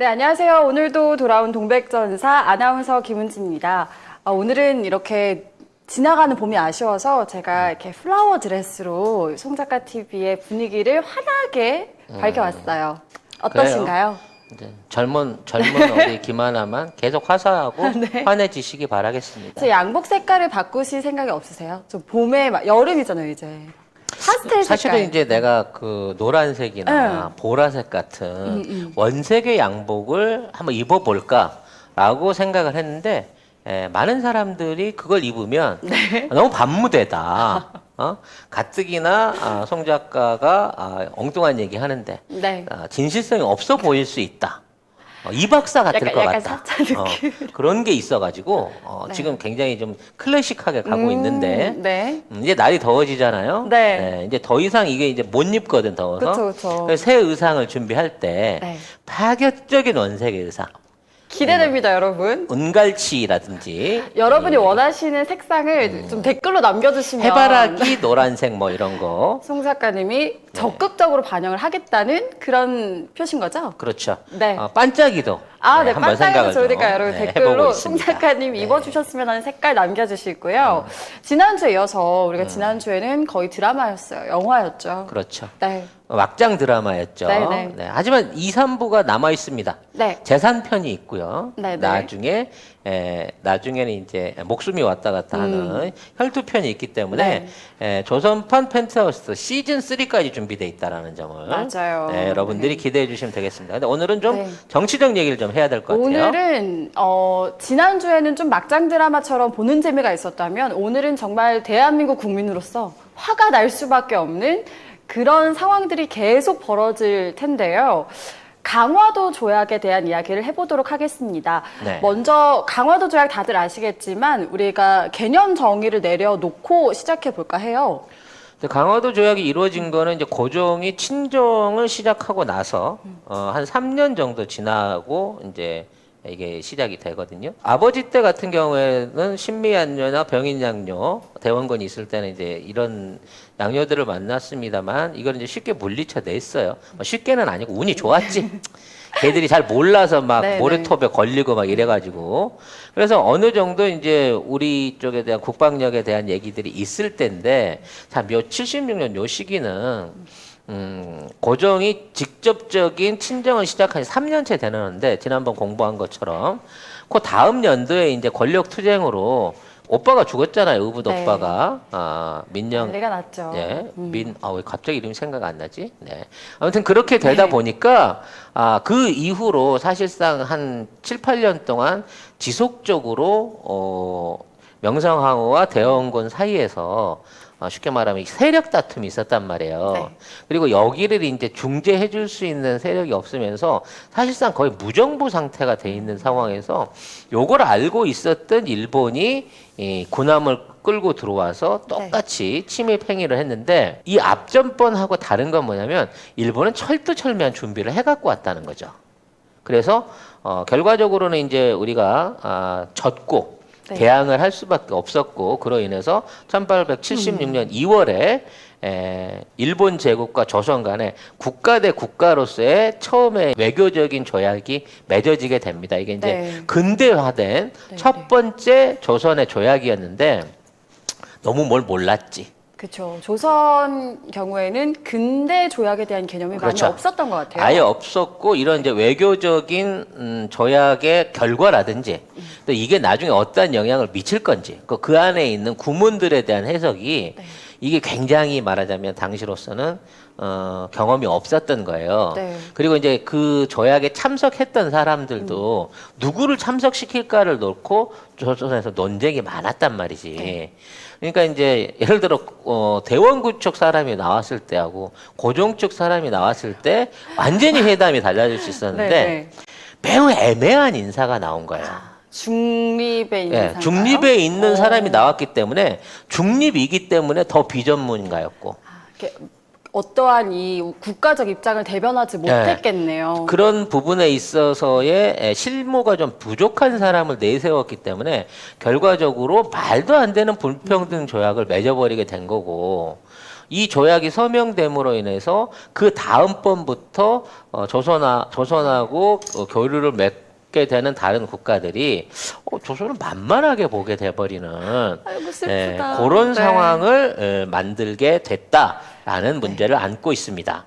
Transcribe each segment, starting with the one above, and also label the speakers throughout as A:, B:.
A: 네, 안녕하세요. 오늘도 돌아온 동백전사 아나운서 김은지입니다. 오늘은 이렇게 지나가는 봄이 아쉬워서 제가 이렇게 플라워 드레스로 송작가 TV의 분위기를 환하게 밝혀왔어요. 어떠신가요?
B: 이제 젊은 어리 김하나만 계속 화사하고
A: 네.
B: 환해지시기 바라겠습니다.
A: 제 양복 색깔을 바꾸실 생각이 없으세요? 좀 봄에 여름이잖아요, 이제. 파스텔 색깔.
B: 사실은 이제 내가 그 노란색이나 보라색 같은 원색의 양복을 한번 입어볼까라고 생각을 했는데 많은 사람들이 그걸 입으면 너무 반무대다. 가뜩이나 송 작가가 엉뚱한 얘기 하는데
A: 네.
B: 진실성이 없어 보일 수 있다. 이 박사 같을 것
A: 약간
B: 같다.
A: 사차 느낌.
B: 그런 게 있어가지고
A: 네.
B: 지금 굉장히 좀 클래식하게 가고 있는데
A: 네.
B: 이제 날이 더워지잖아요.
A: 네.
B: 이제 더 이상 이게 이제 못 입거든 더워서.
A: 그쵸.
B: 그래서 새 의상을 준비할 때
A: 네.
B: 파격적인 원색의 의상,
A: 기대됩니다, 여러분.
B: 은갈치라든지
A: 여러분이 원하시는 색상을 좀 댓글로 남겨주시면
B: 해바라기 노란색 뭐 이런 거.
A: 송 작가님이 적극적으로 반영을 하겠다는 그런 표신 거죠?
B: 그렇죠.
A: 네.
B: 반짝이도
A: 네,
B: 한번
A: 반짝이도
B: 생각을
A: 좋으니까 여러분
B: 좀,
A: 댓글로
B: 해보고
A: 송
B: 있습니다.
A: 작가님 입어주셨으면 하는 색깔 남겨주시고요. 지난주에 이어서 우리가 지난주에는 거의 드라마였어요. 영화였죠.
B: 그렇죠.
A: 네.
B: 막장 드라마였죠.
A: 네네.
B: 네, 하지만 2, 3부가 남아 있습니다.
A: 네.
B: 재산편이 있고요.
A: 네네.
B: 나중에는 이제 목숨이 왔다 갔다 하는 혈투편이 있기 때문에
A: 네.
B: 조선판 펜트하우스 시즌 3까지 준비되어 있다라는 점을
A: 맞아요.
B: 여러분들이 기대해 주시면 되겠습니다. 근데 오늘은 좀
A: 네.
B: 정치적 얘기를 좀 해야 될 것 같아요.
A: 오늘은 지난주에는 좀 막장 드라마처럼 보는 재미가 있었다면 오늘은 정말 대한민국 국민으로서 화가 날 수밖에 없는 그런 상황들이 계속 벌어질 텐데요. 강화도 조약에 대한 이야기를 해보도록 하겠습니다.
B: 네.
A: 먼저 강화도 조약 다들 아시겠지만 우리가 개념 정의를 내려놓고 시작해 볼까 해요.
B: 근데 강화도 조약이 이루어진 거는 이제 고종이 친정을 시작하고 나서 한 3년 정도 지나고 이제 이게 시작이 되거든요. 아버지 때 같은 경우에는 신미양요나 병인양요, 대원군이 있을 때는 이제 이런 양요들을 만났습니다만 이걸 이제 쉽게 물리쳐냈어요. 쉽게는 아니고 운이 좋았지. 걔들이 잘 몰라서 막
A: 네네.
B: 모래톱에 걸리고 막 이래가지고 그래서 어느 정도 이제 우리 쪽에 대한 국방력에 대한 얘기들이 있을 때인데 자, 76년 요 시기는 고종이 직접적인 친정을 시작한 지 3년째 되는데 지난번 공부한 것처럼 그 다음 연도에 이제 권력 투쟁으로 오빠가 죽었잖아요. 의붓
A: 네.
B: 오빠가 민영
A: 난리가 났죠.
B: 네, 왜 갑자기 이름이 생각 안 나지? 네. 아무튼 그렇게 되다 보니까, 그 이후로 사실상 한 7, 8년 동안 지속적으로, 명성황후와 대원군 사이에서 쉽게 말하면 세력 다툼이 있었단 말이에요.
A: 네.
B: 그리고 여기를 이제 중재해 줄 수 있는 세력이 없으면서 사실상 거의 무정부 상태가 돼 있는 상황에서 요걸 알고 있었던 일본이 이 군함을 끌고 들어와서 똑같이 침입 행위를 했는데 이 앞전번하고 다른 건 뭐냐면 일본은 철두철미한 준비를 해갖고 왔다는 거죠. 그래서 결과적으로는 이제 우리가 졌고
A: 네.
B: 대항을 할 수밖에 없었고 그로 인해서 1876년 2월에 일본 제국과 조선 간에 국가 대 국가로서의 처음에 외교적인 조약이 맺어지게 됩니다. 이게 이제
A: 네.
B: 근대화된 첫 번째 조선의 조약이었는데 너무 뭘 몰랐지.
A: 그렇죠. 조선 경우에는 근대 조약에 대한 개념이
B: 그렇죠.
A: 많이 없었던 것 같아요.
B: 아예 없었고 이런 이제 외교적인 조약의 결과라든지 또 이게 나중에 어떠한 영향을 미칠 건지 그 안에 있는 구문들에 대한 해석이 이게 굉장히 말하자면 당시로서는 경험이 없었던 거예요.
A: 네.
B: 그리고 이제 그 조약에 참석했던 사람들도 누구를 참석시킬까를 놓고 조선에서 논쟁이 많았단 말이지.
A: 네.
B: 그러니까 이제 예를 들어 대원군 쪽 사람이 나왔을 때하고 고종 쪽 사람이 나왔을 때 완전히 회담이 달라질 수 있었는데
A: 네.
B: 매우 애매한 인사가 나온 거예요.
A: 중립에 있는 사람.
B: 중립에 있는 사람이 나왔기 때문에 중립이기 때문에 더 비전문가였고.
A: 이렇게 어떠한 이 국가적 입장을 대변하지 못했겠네요.
B: 그런 부분에 있어서의 실무가 좀 부족한 사람을 내세웠기 때문에 결과적으로 말도 안 되는 불평등 조약을 맺어버리게 된 거고, 이 조약이 서명됨으로 인해서 그 다음번부터 조선하고 교류를 맺게 되는 다른 국가들이 조선을 만만하게 보게 돼버리는
A: 아이고 슬프다.
B: 그런
A: 네.
B: 상황을 만들게 됐다라는 문제를 안고 있습니다.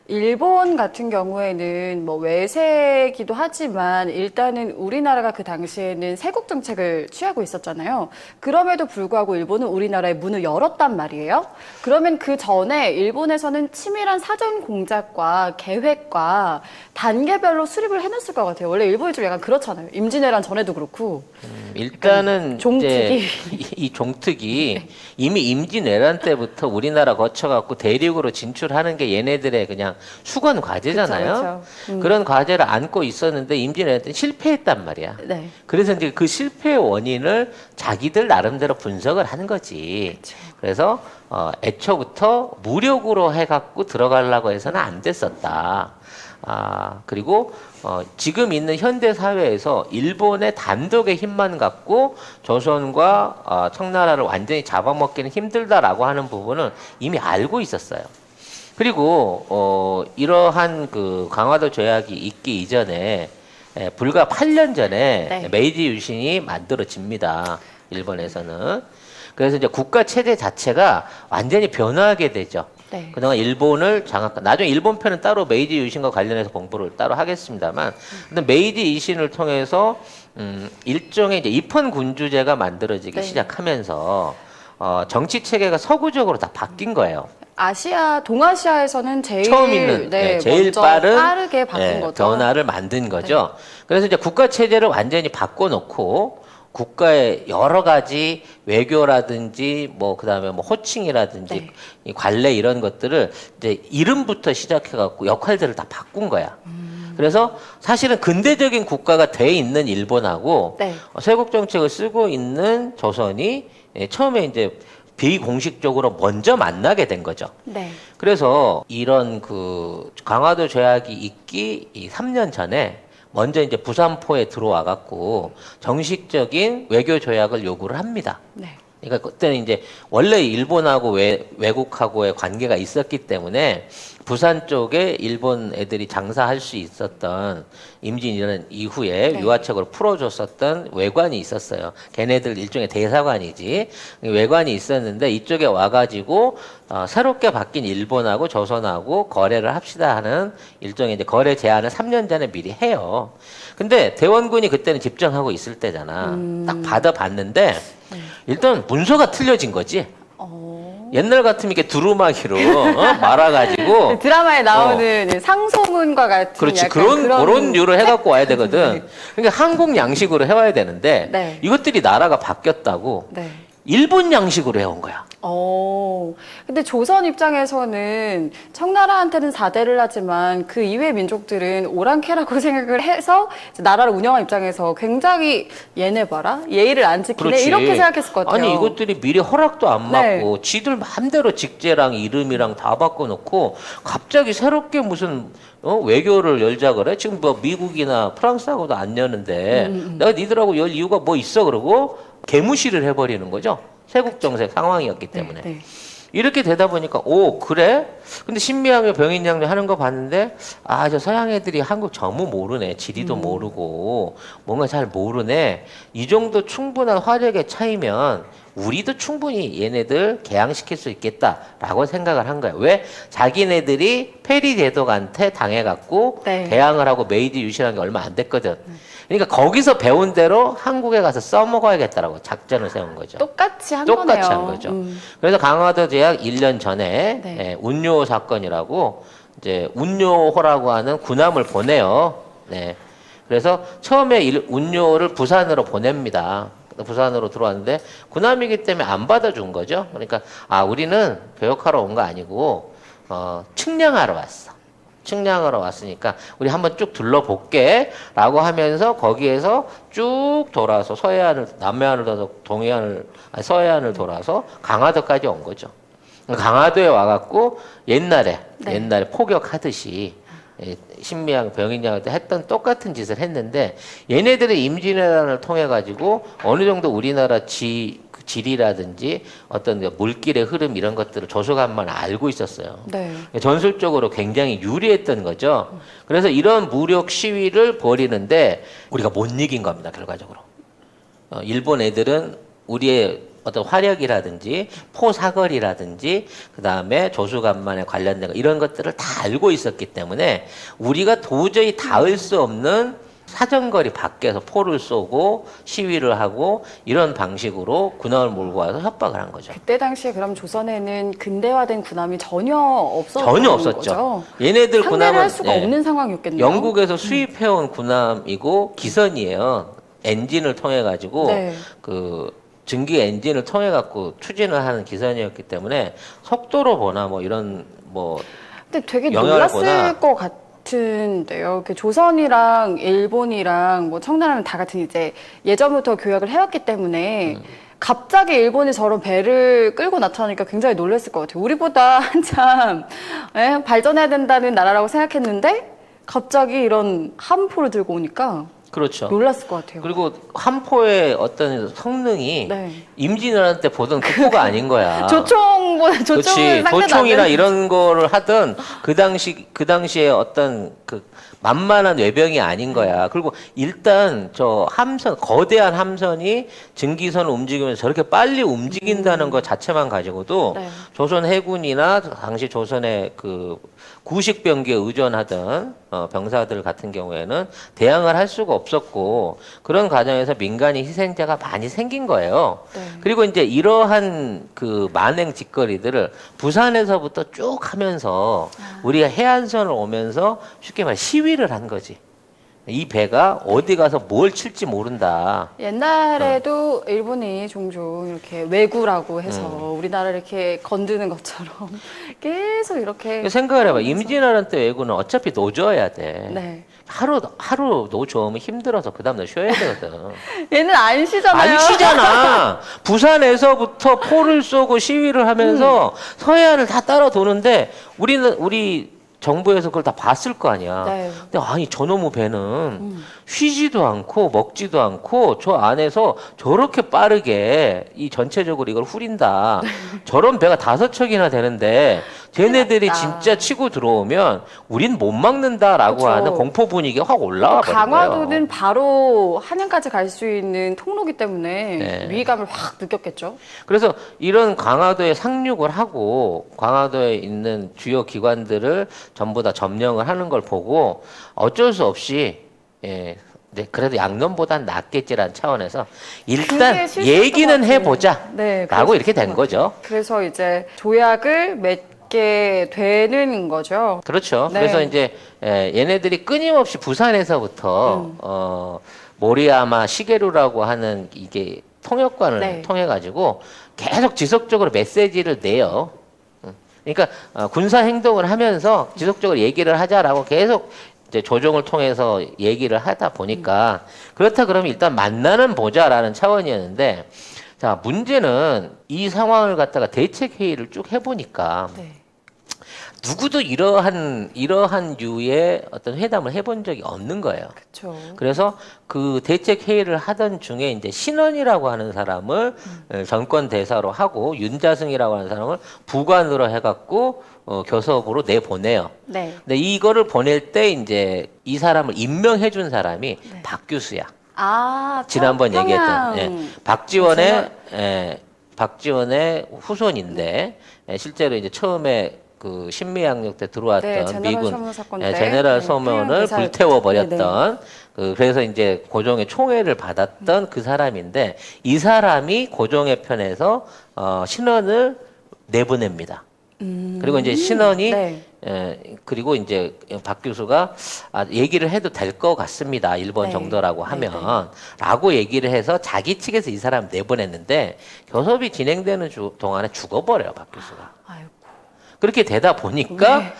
A: 일본 같은 경우에는 뭐 외세기도 하지만 일단은 우리나라가 그 당시에는 세국 정책을 취하고 있었잖아요. 그럼에도 불구하고 일본은 우리나라의 문을 열었단 말이에요. 그러면 그 전에 일본에서는 치밀한 사전 공작과 계획과 단계별로 수립을 해놨을 것 같아요. 원래 일본이 좀 약간 그렇잖아요. 임진왜란 전에도 그렇고.
B: 일단은
A: 종특이.
B: 이제 이 종특이 이미 임진왜란 때부터 우리나라 거쳐갖고 대륙으로 진출하는 게 얘네들의 그냥 수건 과제잖아요.
A: 그쵸.
B: 그런 과제를 안고 있었는데 임진왜란 때 실패했단 말이야.
A: 네.
B: 그래서 이제 그 실패의 원인을 자기들 나름대로 분석을 하는 거지.
A: 그쵸.
B: 그래서 애초부터 무력으로 해갖고 들어가려고 해서는 안 됐었다. 그리고 지금 있는 현대 사회에서 일본의 단독의 힘만 갖고 조선과 청나라를 완전히 잡아먹기는 힘들다라고 하는 부분은 이미 알고 있었어요. 그리고 이러한 그 강화도 조약이 있기 이전에 불과 8년 전에
A: 네.
B: 메이지 유신이 만들어집니다. 일본에서는. 그래서 이제 국가 체제 자체가 완전히 변화하게 되죠.
A: 네.
B: 그동안 일본을 장악한, 나중에 일본 편은 따로 메이지 유신과 관련해서 공부를 따로 하겠습니다만, 근데 메이지 유신을 통해서 일종의 이제 입헌 군주제가 만들어지기
A: 네.
B: 시작하면서 정치 체계가 서구적으로 다 바뀐 거예요.
A: 동아시아에서는 제일
B: 처음 있는 제일
A: 먼저 빠르게 바뀐 거죠.
B: 변화를 만든 거죠. 그래서 이제 국가 체제를 완전히 바꿔놓고 국가의 여러 가지 외교라든지 뭐 그다음에 뭐 호칭이라든지
A: 네.
B: 이 관례 이런 것들을 이제 이름부터 시작해갖고 역할들을 다 바꾼 거야. 그래서 사실은 근대적인 국가가 돼 있는 일본하고
A: 네.
B: 세국 정책을 쓰고 있는 조선이 처음에 이제 비공식적으로 먼저 만나게 된 거죠.
A: 네.
B: 그래서 이런 그 강화도 조약이 있기 이 3년 전에 먼저 이제 부산포에 들어와 갖고 정식적인 외교 조약을 요구를 합니다.
A: 네.
B: 그러니까 그때는 이제 원래 일본하고 외국하고의 관계가 있었기 때문에 부산 쪽에 일본 애들이 장사할 수 있었던 임진왜란 이후에
A: 네.
B: 유화책으로 풀어줬었던 외관이 있었어요. 걔네들 일종의 대사관이지. 외관이 있었는데 이쪽에 와가지고 새롭게 바뀐 일본하고 조선하고 거래를 합시다 하는 일종의 이제 거래 제안을 3년 전에 미리 해요. 근데 대원군이 그때는 집정하고 있을 때잖아. 딱 받아봤는데 일단 문서가 틀려진 거지. 옛날 같으면 이렇게 두루마기로 말아가지고
A: 드라마에 나오는 상소문과 같은
B: 그렇지
A: 약간
B: 그런 류로 해갖고 와야 되거든. 그러니까 한국 양식으로 해와야 되는데
A: 네.
B: 이것들이 나라가 바뀌었다고
A: 네.
B: 일본 양식으로 해온 거야.
A: 근데 조선 입장에서는 청나라한테는 사대를 하지만 그 이외의 민족들은 오랑캐라고 생각을 해서 이제 나라를 운영한 입장에서 굉장히 얘네 봐라 예의를 안 지키네
B: 그렇지.
A: 이렇게 생각했을 것 같아요.
B: 아니 이것들이 미리 허락도 안
A: 네.
B: 받고 지들 마음대로 직제랑 이름이랑 다 바꿔놓고 갑자기 새롭게 무슨 외교를 열자 그래? 지금 뭐 미국이나 프랑스하고도 안 여는데 내가 니들하고 열 이유가 뭐 있어 그러고 개무시를 해버리는 거죠. 세국 정책 상황이었기 때문에.
A: 네.
B: 이렇게 되다 보니까 그래? 근데 신미하며 병인양료 하는 거 봤는데 저 서양 애들이 한국 전무 모르네. 지리도 모르고 뭔가 잘 모르네. 이 정도 충분한 화력의 차이면 우리도 충분히 얘네들 개항시킬 수 있겠다라고 생각을 한 거야. 왜? 자기네들이 페리 제독한테 당해갖고
A: 네.
B: 개항을 하고 메이지 유신한 게 얼마 안 됐거든. 그러니까 거기서 배운 대로 한국에 가서 써먹어야겠다라고 작전을 세운 거죠.
A: 똑같이 한
B: 똑같이
A: 거네요.
B: 한 거죠. 그래서 강화도 제약 1년 전에
A: 네.
B: 운요 사건이라고 이제 운요호라고 하는 군함을 보내요. 네. 그래서 처음에 운요를 부산으로 보냅니다. 부산으로 들어왔는데 군함이기 때문에 안 받아준 거죠. 그러니까 우리는 교역하러 온 거 아니고 측량하러 왔어. 측량하러 왔으니까 우리 한번 쭉 둘러볼게 라고 하면서 거기에서 쭉 돌아서 서해안을 남해안을 돌아서 서해안을 돌아서 강화도까지 온 거죠. 강화도에 와갖고 옛날에
A: 네.
B: 포격하듯이 신미양 병인양한테 했던 똑같은 짓을 했는데 얘네들의 임진왜란을 통해 가지고 어느 정도 우리나라 지리라든지 어떤 물길의 흐름 이런 것들을 조선간만 알고 있었어요.
A: 네.
B: 전술적으로 굉장히 유리했던 거죠. 그래서 이런 무력 시위를 벌이는데 우리가 못 이긴 겁니다. 결과적으로. 일본 애들은 우리의 어떤 화력이라든지 포사거리라든지 그다음에 조수간만에 관련된 거 이런 것들을 다 알고 있었기 때문에 우리가 도저히 닿을 수 없는 사정거리 밖에서 포를 쏘고 시위를 하고 이런 방식으로 군함을 몰고 와서 협박을 한 거죠.
A: 그때 당시에 그럼 조선에는 근대화된 군함이 전혀 없었던
B: 전혀 없었죠.
A: 거죠?
B: 얘네들
A: 상대를
B: 군함은
A: 할 수가 없는 상황이었겠네요.
B: 영국에서 수입해온 군함이고 기선이에요. 엔진을 통해 가지고
A: 네.
B: 그 증기 엔진을 통해 갖고 추진을 하는 기선이었기 때문에 속도로 보나 뭐 이런 뭐
A: 근데 되게
B: 영향을
A: 놀랐을
B: 보나.
A: 것 같은데요. 이렇게 조선이랑 일본이랑 뭐 청나라는 다 같은 이제 예전부터 교역을 해왔기 때문에 갑자기 일본이 저런 배를 끌고 나타나니까 굉장히 놀랐을 것 같아요. 우리보다 한참 발전해야 된다는 나라라고 생각했는데 갑자기 이런 함포를 들고 오니까
B: 그렇죠.
A: 놀랐을 것 같아요.
B: 그리고 함포의 어떤 성능이
A: 네.
B: 임진왜란 때 보던 그 포가 아닌 거야.
A: 조총보다
B: 그렇지.
A: 조총은 상대도 안
B: 도총이나
A: 되는
B: 이런 거를 하던 그 당시에 어떤 그 만만한 외병이 아닌 거야. 그리고 일단 저 함선 거대한 함선이 증기선을 움직이면서 저렇게 빨리 움직인다는 것 자체만 가지고도
A: 네.
B: 조선 해군이나 당시 조선의 그 구식병기에 의존하던 병사들 같은 경우에는 대항을 할 수가 없었고 그런 과정에서 민간인 희생자가 많이 생긴 거예요.
A: 네.
B: 그리고 이제 이러한 그 만행 짓거리들을 부산에서부터 쭉 하면서 우리가 해안선을 오면서 쉽게 말해 시위를 한 거지. 이 배가 어디 가서 뭘 칠지 모른다.
A: 옛날에도 일본이 종종 이렇게 왜구라고 해서 우리나라를 이렇게 건드는 것처럼 계속 이렇게
B: 생각을 해봐. 임진왜란 때 왜구는 어차피 노져야 돼.
A: 네.
B: 하루 노져오면 힘들어서 그 다음날 쉬어야 되거든.
A: 얘는 안 쉬잖아요.
B: 안 쉬잖아. 부산에서부터 포를 쏘고 시위를 하면서 서해안을 다 따라 도는데 우리 정부에서 그걸 다 봤을 거 아니야.
A: 네.
B: 근데 아니 저놈의 배는 쉬지도 않고 먹지도 않고 저 안에서 저렇게 빠르게 이 전체적으로 이걸 후린다. 저런 배가 5척이나 되는데 쟤네들이
A: 맞다.
B: 진짜 치고 들어오면 우린 못 막는다라고
A: 그쵸.
B: 하는 공포 분위기가 확 올라와 버린 거예요.
A: 강화도는 바로 한양까지 갈 수 있는 통로기 때문에
B: 네.
A: 위기감을 확 느꼈겠죠.
B: 그래서 이런 강화도에 상륙을 하고 강화도에 있는 주요 기관들을 전부 다 점령을 하는 걸 보고 어쩔 수 없이 네, 그래도 양념보단 낫겠지라는 차원에서 일단
A: 그게 실수였던 것
B: 얘기는
A: 같아요.
B: 해보자
A: 네,
B: 라고 이렇게
A: 그랬을
B: 된
A: 것
B: 거죠.
A: 그래서 이제 조약을 맺게 되는 거죠.
B: 그렇죠.
A: 네.
B: 그래서 이제 얘네들이 끊임없이 부산에서부터 모리야마 시게루라고 하는 이게 통역관을
A: 네.
B: 통해 가지고 계속 지속적으로 메시지를 내요. 그러니까 군사 행동을 하면서 지속적으로 얘기를 하자라고 계속 이제 조정을 통해서 얘기를 하다 보니까 그렇다 그러면 일단 만나는 보자라는 차원이었는데 자 문제는 이 상황을 갖다가 대책 회의를 쭉 해보니까
A: 네.
B: 누구도 이러한 류의 어떤 회담을 해본 적이 없는 거예요.
A: 그렇죠.
B: 그래서 그 대책 회의를 하던 중에 이제 신원이라고 하는 사람을 정권 대사로 하고 윤자승이라고 하는 사람을 부관으로 해갖고 교섭으로 내보내요.
A: 네.
B: 근데 이거를 보낼 때 이제 이 사람을 임명해준 사람이
A: 네.
B: 박규수야.
A: 아,
B: 지난번
A: 평양.
B: 얘기했던 박지원의 후손인데 실제로 이제 처음에 그 신미양력 때 들어왔던
A: 네, 제너럴
B: 미군
A: 소모 사건 때.
B: 제네럴
A: 네,
B: 소면을
A: 평양 대사-
B: 불태워 버렸던
A: 네,
B: 그래서 이제 고종의 총애를 받았던 그 사람인데 이 사람이 고종의 편에서 신원을 내보냅니다. 그리고 이제 신원이
A: 네.
B: 그리고 이제 박 교수가 얘기를 해도 될 것 같습니다. 일본
A: 네.
B: 정도라고
A: 네,
B: 하면 라고 얘기를 해서 자기 측에서 이 사람 내보냈는데 교섭이 진행되는 동안에 죽어버려요. 박 교수가.
A: 아이고.
B: 그렇게 되다 보니까
A: 네.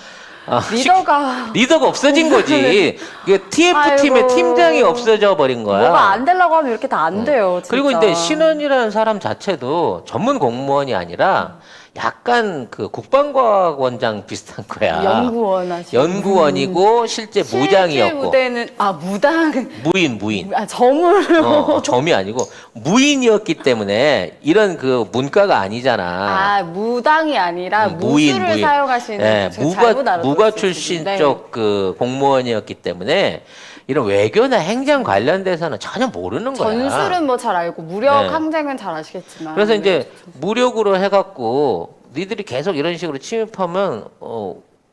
B: 리더가
A: 리더가
B: 없어진 거지. 이게 TF팀의
A: 아이고.
B: 팀장이 없어져 버린 거야.
A: 뭐가 안 되려고 하면 이렇게 다 안 돼요. 진짜.
B: 그리고 이제 신원이라는 사람 자체도 전문 공무원이 아니라 약간 그 국방과학원장 비슷한 거야.
A: 연구원 하시고.
B: 연구원이고 실제
A: 실제
B: 무장이었고.
A: 무대는 무당.
B: 무인.
A: 점을.
B: 점이 아니고 무인이었기 때문에 이런 그 문과가 아니잖아.
A: 무당이 아니라
B: 무인.
A: 무술을 사용하시는. 제가 잘못 알아들었을
B: 무과
A: 수도
B: 출신
A: 있는데.
B: 쪽 그 공무원이었기 때문에 이런 외교나 행정 관련돼서는 전혀 모르는 거야.
A: 전술은 뭐 잘 알고 무력
B: 네.
A: 항쟁은 잘 아시겠지만.
B: 그래서 이제 무력으로 해갖고 니들이 계속 이런 식으로 침입하면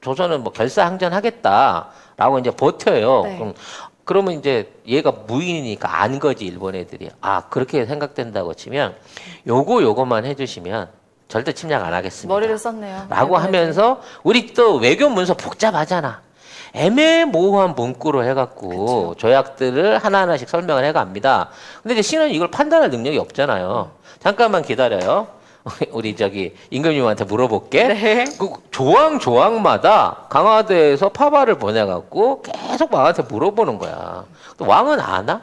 B: 조선은 뭐 결사항전하겠다라고 이제 버텨요.
A: 네.
B: 그러면 이제 얘가 무인이니까 안 거지 일본 애들이. 그렇게 생각된다고 치면 요거만 해주시면 절대 침략 안 하겠습니다.
A: 머리를 썼네요.
B: 라고 하면서 우리 또 외교 문서 복잡하잖아. 애매모호한 문구로 해갖고 조약들을 하나하나씩 설명을 해갑니다. 근데 이제 신은 이걸 판단할 능력이 없잖아요. 잠깐만 기다려요. 우리 저기 임금님한테 물어볼게.
A: 네.
B: 그 조항마다 강화도에서 파발을 보내갖고 계속 왕한테 물어보는 거야. 또 왕은 아나?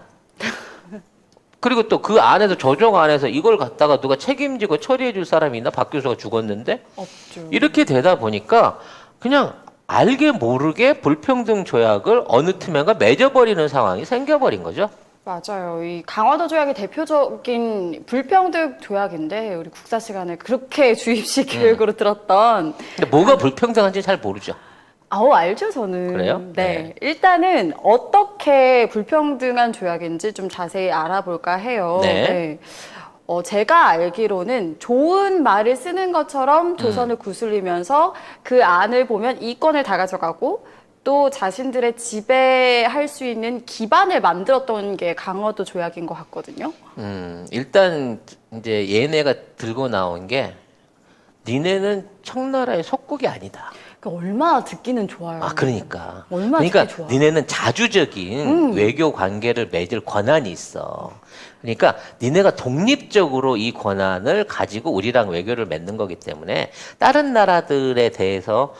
B: 그리고 또 그 안에서 조정 안에서 이걸 갖다가 누가 책임지고 처리해 줄 사람이 있나? 박 교수가 죽었는데?
A: 없죠.
B: 이렇게 되다 보니까 그냥 알게 모르게 불평등 조약을 어느 틈엔가 맺어버리는 상황이 생겨버린 거죠.
A: 맞아요. 이 강화도 조약의 대표적인 불평등 조약인데 우리 국사 시간에 그렇게 주입식 교육으로 들었던.
B: 근데 뭐가 불평등한지 잘 모르죠.
A: 알죠, 저는.
B: 그래요?
A: 네. 일단은 어떻게 불평등한 조약인지 좀 자세히 알아볼까 해요.
B: 네.
A: 제가 알기로는 좋은 말을 쓰는 것처럼 조선을 구슬리면서 그 안을 보면 이권을 다 가져가고 또 자신들의 지배할 수 있는 기반을 만들었던 게 강화도 조약인 것 같거든요.
B: 일단 이제 얘네가 들고 나온 게 니네는 청나라의 속국이 아니다.
A: 그러니까 얼마나 듣기는 좋아요.
B: 그러니까.
A: 얼마나
B: 그러니까
A: 듣기 좋아.
B: 니네는 자주적인 외교 관계를 맺을 권한이 있어. 그러니까 니네가 독립적으로 이 권한을 가지고 우리랑 외교를 맺는 거기 때문에 다른 나라들에 대해서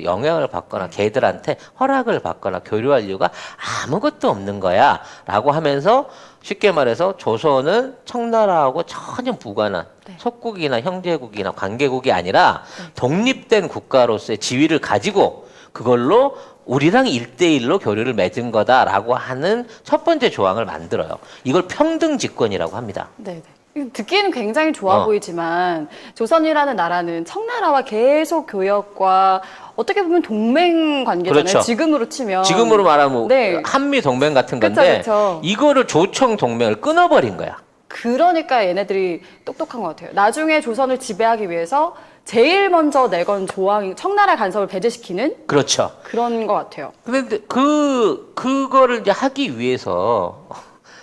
B: 영향을 받거나 걔들한테 허락을 받거나 교류할 이유가 아무것도 없는 거야라고 하면서 쉽게 말해서 조선은 청나라하고 전혀 무관한 속국이나 형제국이나 관계국이 아니라 독립된 국가로서의 지위를 가지고 그걸로 우리랑 1대1로 교류를 맺은 거다라고 하는 첫 번째 조항을 만들어요. 이걸 평등집권이라고 합니다.
A: 네. 듣기에는 굉장히 좋아 보이지만 조선이라는 나라는 청나라와 계속 교역과 어떻게 보면 동맹 관계잖아요.
B: 그렇죠.
A: 지금으로 치면.
B: 지금으로 말하면
A: 네.
B: 한미 동맹 같은
A: 그쵸,
B: 건데
A: 그쵸.
B: 이거를 조청 동맹을 끊어버린 거야.
A: 그러니까 얘네들이 똑똑한 것 같아요. 나중에 조선을 지배하기 위해서 제일 먼저 내건 조항, 청나라 간섭을 배제시키는
B: 그렇죠.
A: 그런 것 같아요.
B: 근데 그거를 이제 하기 위해서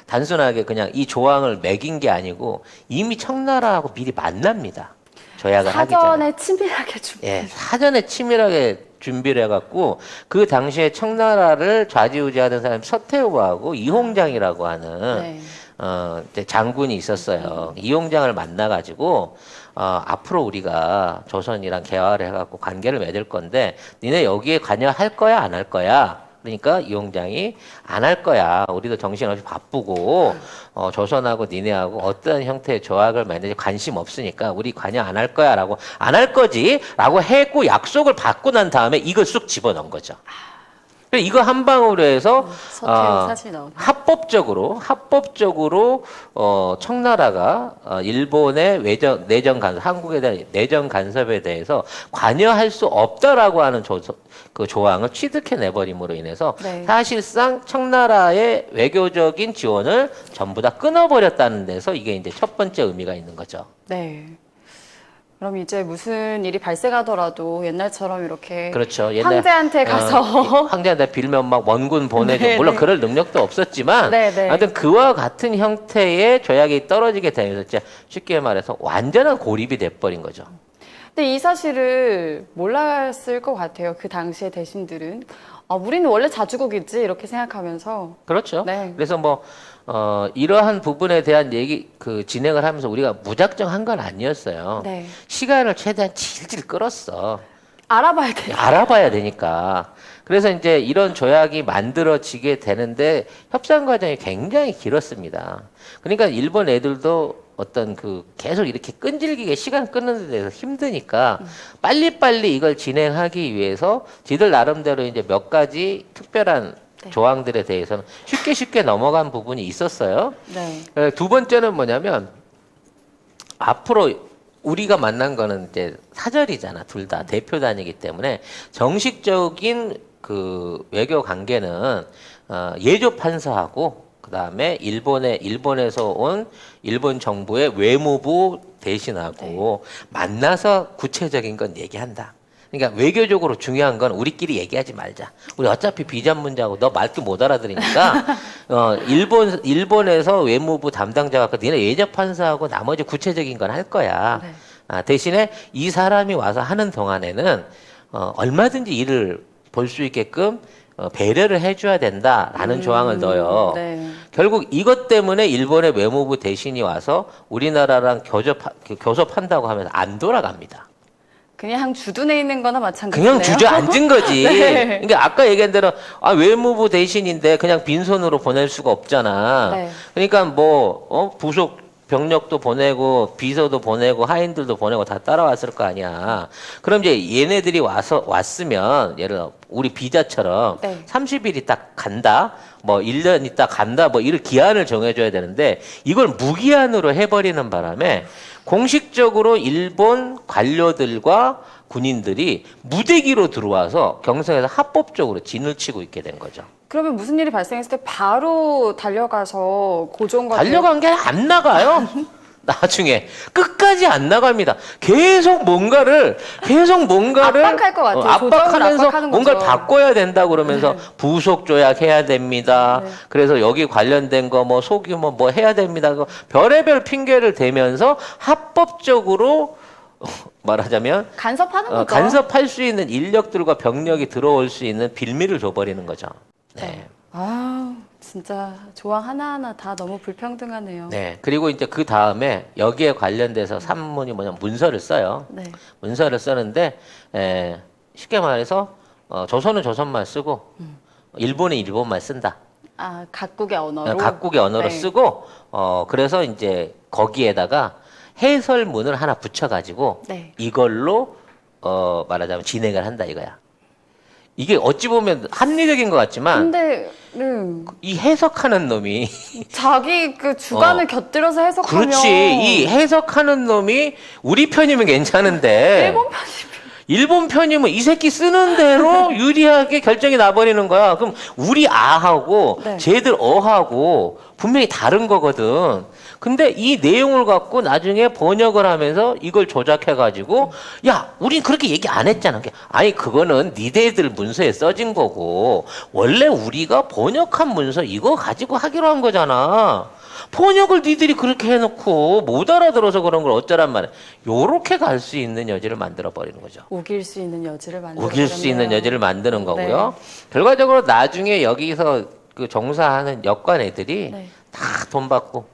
B: 단순하게 그냥 이 조항을 매긴 게 아니고 이미 청나라하고 미리 만납니다. 조약을 하기 전에.
A: 사전에 치밀하게 준비.
B: 사전에 치밀하게 준비를 해갖고 그 당시에 청나라를 좌지우지하던 사람이 서태후하고 이홍장이라고 하는
A: 네.
B: 이제 장군이 있었어요. 이홍장을 만나가지고 앞으로 우리가 조선이랑 개화를 해갖고 관계를 맺을 건데 니네 여기에 관여할 거야 안 할 거야? 그러니까 이홍장이 안 할 거야. 우리도 정신없이 바쁘고 조선하고 니네하고 어떤 형태의 조약을 맺는지 관심 없으니까 우리 관여 안 할 거야라고 안 할 거지라고 했고 약속을 받고 난 다음에 이걸 쑥 집어넣은 거죠. 이거 한 방으로 해서
A: 서태후 사실 나오네.
B: 합법적으로 청나라가 일본의 내정 간섭, 한국에 대한 내정 간섭에 대해서 관여할 수 없다라고 하는 그 조항을 취득해 내버림으로 인해서
A: 네.
B: 사실상 청나라의 외교적인 지원을 전부 다 끊어버렸다는 데서 이게 이제 첫 번째 의미가 있는 거죠.
A: 네. 그럼 이제 무슨 일이 발생하더라도 옛날처럼 이렇게
B: 그렇죠. 옛날
A: 황제한테 가서
B: 황제한테 빌면 막 원군 보내줘.
A: 네,
B: 물론
A: 네.
B: 그럴 능력도 없었지만
A: 네, 네.
B: 하여튼 그와 같은 형태의 조약이 떨어지게 되면서 진짜 쉽게 말해서 완전한 고립이 돼버린 거죠.
A: 근데 이 사실을 몰랐을 것 같아요. 그 당시의 대신들은 우리는 원래 자주국이지 이렇게 생각하면서
B: 그렇죠.
A: 네.
B: 그래서 뭐 이러한 부분에 대한 진행을 하면서 우리가 무작정 한 건 아니었어요.
A: 네.
B: 시간을 최대한 질질 끌었어.
A: 알아봐야 돼요.
B: 알아봐야 되니까. 그래서 이제 이런 조약이 만들어지게 되는데 협상 과정이 굉장히 길었습니다. 그러니까 일본 애들도 어떤 그 계속 이렇게 끈질기게 시간 끊는 데 대해서 힘드니까 빨리빨리 이걸 진행하기 위해서 지들 나름대로 이제 몇 가지 특별한
A: 네.
B: 조항들에 대해서는 쉽게 넘어간 부분이 있었어요.
A: 네.
B: 두 번째는 뭐냐면 앞으로 우리가 만난 거는 이제 사절이잖아. 둘 다 대표단이기 때문에 정식적인 그 외교 관계는 예조 판사하고 그다음에 일본에서 온 일본 정부의 외무부 대신하고 만나서 구체적인 건 얘기한다. 그러니까 외교적으로 중요한 건 우리끼리 얘기하지 말자. 우리 어차피 비전 문제하고 너 말도 못 알아들으니까 일본에서 외무부 담당자가 니네 예조 판사하고 나머지 구체적인 건 할 거야.
A: 네.
B: 대신에 이 사람이 와서 하는 동안에는 얼마든지 일을 볼 수 있게끔 배려를 해줘야 된다라는 조항을 넣어요.
A: 네.
B: 결국 이것 때문에 일본의 외무부 대신이 와서 우리나라랑 교섭한다고 하면 안 돌아갑니다.
A: 그냥 주둔해 있는 거나 마찬가지네요.
B: 그냥 주저앉은 거지.
A: 네.
B: 그러니까 아까 얘기한 대로 외무부 대신인데 그냥 빈손으로 보낼 수가 없잖아.
A: 네.
B: 그러니까 뭐 부속 병력도 보내고 비서도 보내고 하인들도 보내고 다 따라왔을 거 아니야. 그럼 이제 얘네들이 왔으면 예를 들어 우리 비자처럼
A: 네.
B: 30일 있다 간다. 뭐 1년 있다 간다. 뭐 이런 기한을 정해줘야 되는데 이걸 무기한으로 해버리는 바람에 공식적으로 일본 관료들과 군인들이 무대기로 들어와서 경성에서 합법적으로 진을 치고 있게 된 거죠.
A: 그러면 무슨 일이 발생했을 때 바로 달려가서 고종과
B: 달려간 게 안 나가요. 나중에 끝까지 안 나갑니다. 계속 뭔가를
A: 압박할 것 같아요.
B: 압박하면서
A: 압박하는
B: 뭔가를
A: 거죠.
B: 바꿔야 된다 그러면서
A: 네.
B: 부속 조약해야 됩니다.
A: 네.
B: 그래서 여기 관련된 거 뭐 소규모 뭐 해야 됩니다. 별의별 핑계를 대면서 합법적으로 말하자면
A: 간섭하는 거죠.
B: 간섭할 수 있는 인력들과 병력이 들어올 수 있는 빌미를 줘버리는 거죠. 네.
A: 아, 진짜 조항 하나하나 다 너무 불평등하네요.
B: 네. 그리고 이제 그 다음에 여기에 관련돼서 산문이 뭐냐면 문서를 써요.
A: 네.
B: 문서를 쓰는데 쉽게 말해서 조선은 조선말 쓰고 일본은 일본말 쓴다.
A: 아, 각국의 언어로.
B: 각국의 언어로
A: 네.
B: 쓰고 그래서 이제 거기에다가 해설문을 하나 붙여가지고
A: 네.
B: 이걸로 말하자면 진행을 한다 이거야. 이게 어찌 보면 합리적인 것 같지만
A: 근데
B: 이 해석하는 놈이
A: 자기 그 주관을 곁들여서 해석하면
B: 그렇지. 이 해석하는 놈이 우리 편이면 괜찮은데
A: 일본 편이
B: 일본 편이면 이 새끼 쓰는 대로 유리하게 결정이 나버리는 거야. 그럼 우리 아하고
A: 네.
B: 쟤들 어하고 분명히 다른 거거든. 근데 이 내용을 갖고 나중에 번역을 하면서 이걸 조작해가지고 야, 우린 그렇게 얘기 안 했잖아. 아니 그거는 니네들 문서에 써진 거고 원래 우리가 번역한 문서 이거 가지고 하기로 한 거잖아. 번역을 니들이 그렇게 해놓고 못 알아들어서 그런 걸 어쩌란 말이야. 요렇게 갈 수 있는 여지를 만들어버리는 거죠.
A: 우길 수 있는 여지를 만들어.
B: 우길 수 있는 여지를 만드는 거고요. 결과적으로 나중에 여기서 그 종사하는 여관 애들이
A: 네.
B: 다 돈 받고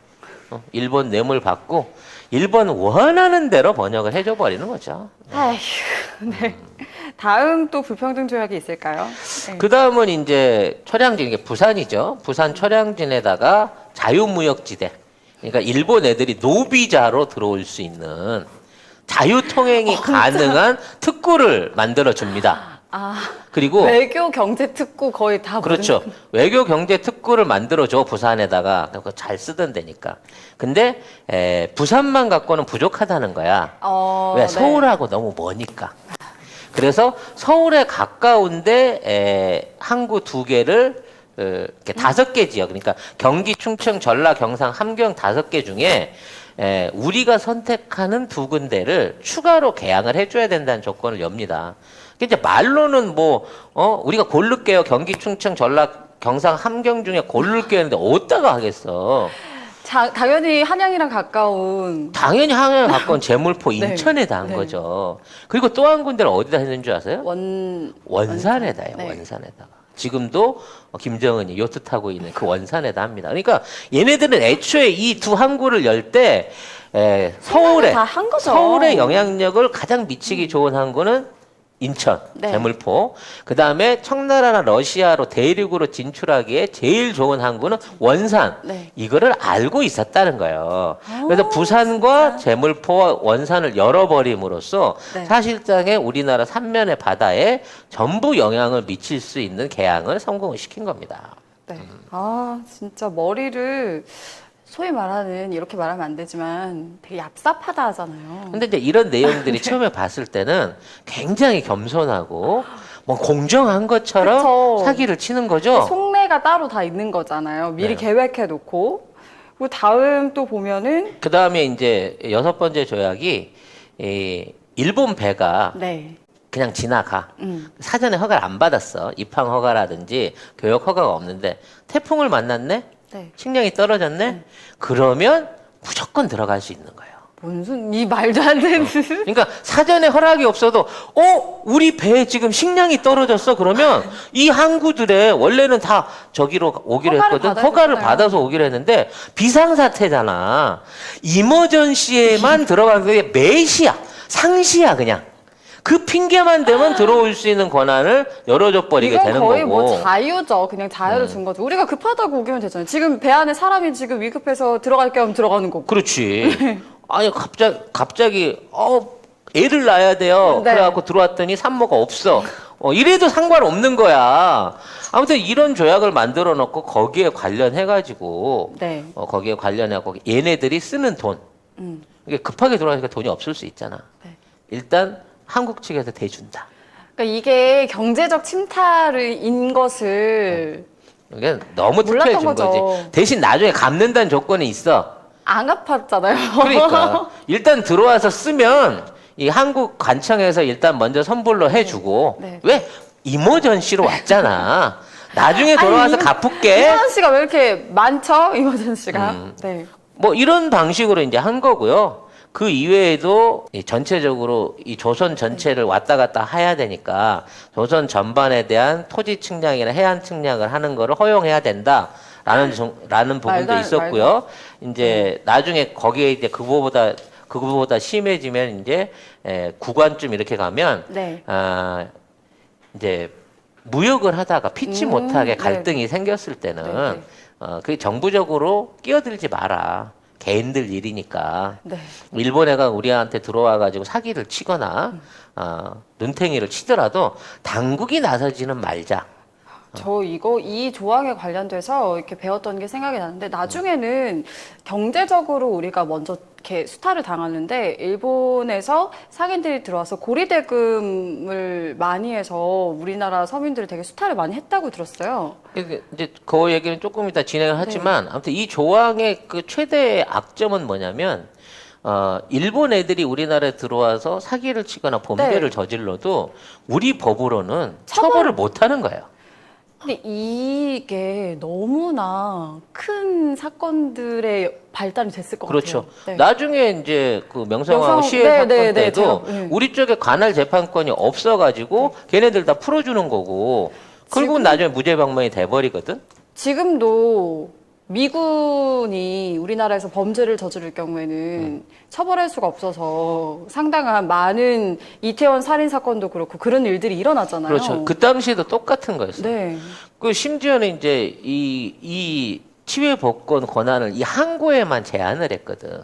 B: 일본 뇌물 받고 일본 원하는 대로 번역을 해줘 버리는 거죠.
A: 아휴, 네. 다음 또 불평등 조약이 있을까요? 네.
B: 그 다음은 이제 초량진, 이게 부산이죠. 부산 초량진에다가 자유무역지대. 그러니까 일본 애들이 노비자로 들어올 수 있는 자유통행이 가능한 특구를 만들어 줍니다.
A: 아,
B: 그리고
A: 외교 경제 특구 거의 다
B: 그렇죠. 외교 경제 특구를 만들어 줘 부산에다가 그거 잘 쓰던 데니까. 근데 부산만 갖고는 부족하다는 거야. 왜
A: 네.
B: 서울하고 너무 머니까. 그래서 서울에 가까운데 항구 2개를 이렇게 5개 지역, 그러니까 경기, 충청, 전라, 경상, 함경 5개 중에 우리가 선택하는 2군데를 추가로 개항을 해줘야 된다는 조건을 엽니다. 이제 말로는 우리가 고를게요. 경기, 충청, 전라, 경상, 함경 중에 고를게요 했는데 어디다가 하겠어.
A: 당연히 한양이랑 가까운
B: 당연히 항해에 가까운 제물포
A: 네.
B: 인천에다 한
A: 네.
B: 거죠. 그리고 또 한 군데를 어디다 했는 줄 아세요? 원산에다요.
A: 네.
B: 원산에다가. 지금도 김정은이 요트 타고 있는 그 원산에다 합니다. 그러니까 얘네들은 애초에 이 두 항구를 열 때
A: 생각을 다 한 거죠.
B: 서울의 영향력을 가장 미치기 좋은 항구는 인천,
A: 네.
B: 제물포. 그 다음에 청나라나 러시아로 대륙으로 진출하기에 제일 좋은 항구는 원산.
A: 네.
B: 이거를 알고 있었다는 거예요.
A: 아,
B: 그래서 부산과
A: 진짜?
B: 제물포와 원산을 열어버림으로써
A: 네.
B: 사실상의 우리나라 삼면의 바다에 전부 영향을 미칠 수 있는 개항을 성공을 시킨 겁니다.
A: 네. 아, 진짜 머리를 소위 말하는, 이렇게 말하면 안 되지만 되게 얍삽하다 하잖아요.
B: 근데 이제 이런 내용들이
A: 네.
B: 처음에 봤을 때는 굉장히 겸손하고 뭐 공정한 것처럼
A: 그쵸.
B: 사기를 치는 거죠.
A: 속내가 따로 다 있는 거잖아요. 미리
B: 네.
A: 계획해 놓고. 그리고 다음 또 보면은
B: 그 다음에 이제 6번째 조약이 일본 배가
A: 네.
B: 그냥 지나가. 사전에 허가를 안 받았어. 입항 허가라든지 교역 허가가 없는데 태풍을 만났네?
A: 네.
B: 식량이 떨어졌네? 그러면 무조건 들어갈 수 있는 거예요.
A: 무슨 이 말도 안 되는
B: 그러니까 사전에 허락이 없어도 우리 배에 지금 식량이 떨어졌어 그러면 이 항구들에 원래는 다 저기로 오기로
A: 허가를
B: 했거든.
A: 받아야
B: 허가를
A: 되잖아요.
B: 받아서 오기로 했는데 비상사태잖아. 이머전시에만 들어가는 게 매시야. 상시야 그냥. 그 핑계만 대면 들어올 수 있는 권한을 열어줘 버리게
A: 이건
B: 되는
A: 거의
B: 거고.
A: 뭐 자유죠. 그냥 자유를 준 거죠. 우리가 급하다고 오기면 되잖아요. 지금 배 안에 사람이 지금 위급해서 들어갈 게 하면 들어가는 거고.
B: 그렇지. 아니 갑자기 애를 낳아야 돼요.
A: 네.
B: 그래갖고 들어왔더니 산모가 없어. 이래도 상관없는 거야. 아무튼 이런 조약을 만들어 놓고 거기에 관련해가지고
A: 네.
B: 거기에 관련해갖고 얘네들이 쓰는 돈. 이게 급하게 들어가니까 돈이 없을 수 있잖아.
A: 네.
B: 일단 한국 측에서 대준다.
A: 그러니까 이게 경제적 침탈인 것을
B: 이게 너무 특혜해
A: 몰랐던
B: 준
A: 거죠.
B: 거지. 대신 나중에 갚는다는 조건이 있어.
A: 안 갚았잖아요.
B: 그러니까 일단 들어와서 쓰면 이 한국 관청에서 일단 먼저 선불로 해주고
A: 네.
B: 왜 이머전시로 왔잖아. 나중에 돌아와서 갚을게.
A: 이모전 씨가 왜 이렇게 많죠? 이모전 씨가. 네.
B: 뭐 이런 방식으로 이제 한 거고요. 그 이외에도 이 전체적으로 이 조선 전체를 왔다 갔다 해야 되니까 조선 전반에 대한 토지 측량이나 해안 측량을 하는 거를 허용해야 된다. 라는 부분도 있었고요. 이제 나중에 거기에 이제 그거보다 심해지면 이제 구간쯤 이렇게 가면
A: 네.
B: 이제 무역을 하다가 피치 못하게 갈등이
A: 네.
B: 생겼을 때는
A: 네,
B: 그 정부적으로 끼어들지 마라. 개인들 일이니까.
A: 네.
B: 일본 애가 우리한테 들어와가지고 사기를 치거나 눈탱이를 치더라도 당국이 나서지는 말자.
A: 저 이 조항에 관련돼서 이렇게 배웠던 게 생각이 나는데 나중에는 경제적으로 우리가 먼저 이렇게 수탈을 당하는데 일본에서 상인들이 들어와서 고리대금을 많이 해서 우리나라 서민들을 되게 수탈을 많이 했다고 들었어요.
B: 이제 그 얘기는 조금 이따 진행을 하지만 아무튼 이 조항의 그 최대의 악점은 뭐냐면 일본 애들이 우리나라에 들어와서 사기를 치거나 범죄를
A: 네.
B: 저질러도 우리 법으로는 처벌을 못 하는 거예요.
A: 근데 이게 너무나 큰 사건들의 발단이 됐을 것
B: 그렇죠.
A: 같아요. 네.
B: 나중에 이제 그 명성황후
A: 명성-
B: 시해
A: 네,
B: 사건
A: 네, 네,
B: 때도
A: 제가, 네.
B: 우리 쪽에 관할 재판권이 없어가지고 걔네들 다 풀어주는 거고 결국은 나중에 무죄방면이 돼버리거든.
A: 지금도 미군이 우리나라에서 범죄를 저지를 경우에는 처벌할 수가 없어서 상당한 많은 이태원 살인 사건도 그렇고 그런 일들이 일어나잖아요.
B: 그렇죠. 그 당시에도 똑같은 거였어요.
A: 네.
B: 그 심지어는 이제 이 치외 복권 권한을 이 항구에만 제한을 했거든.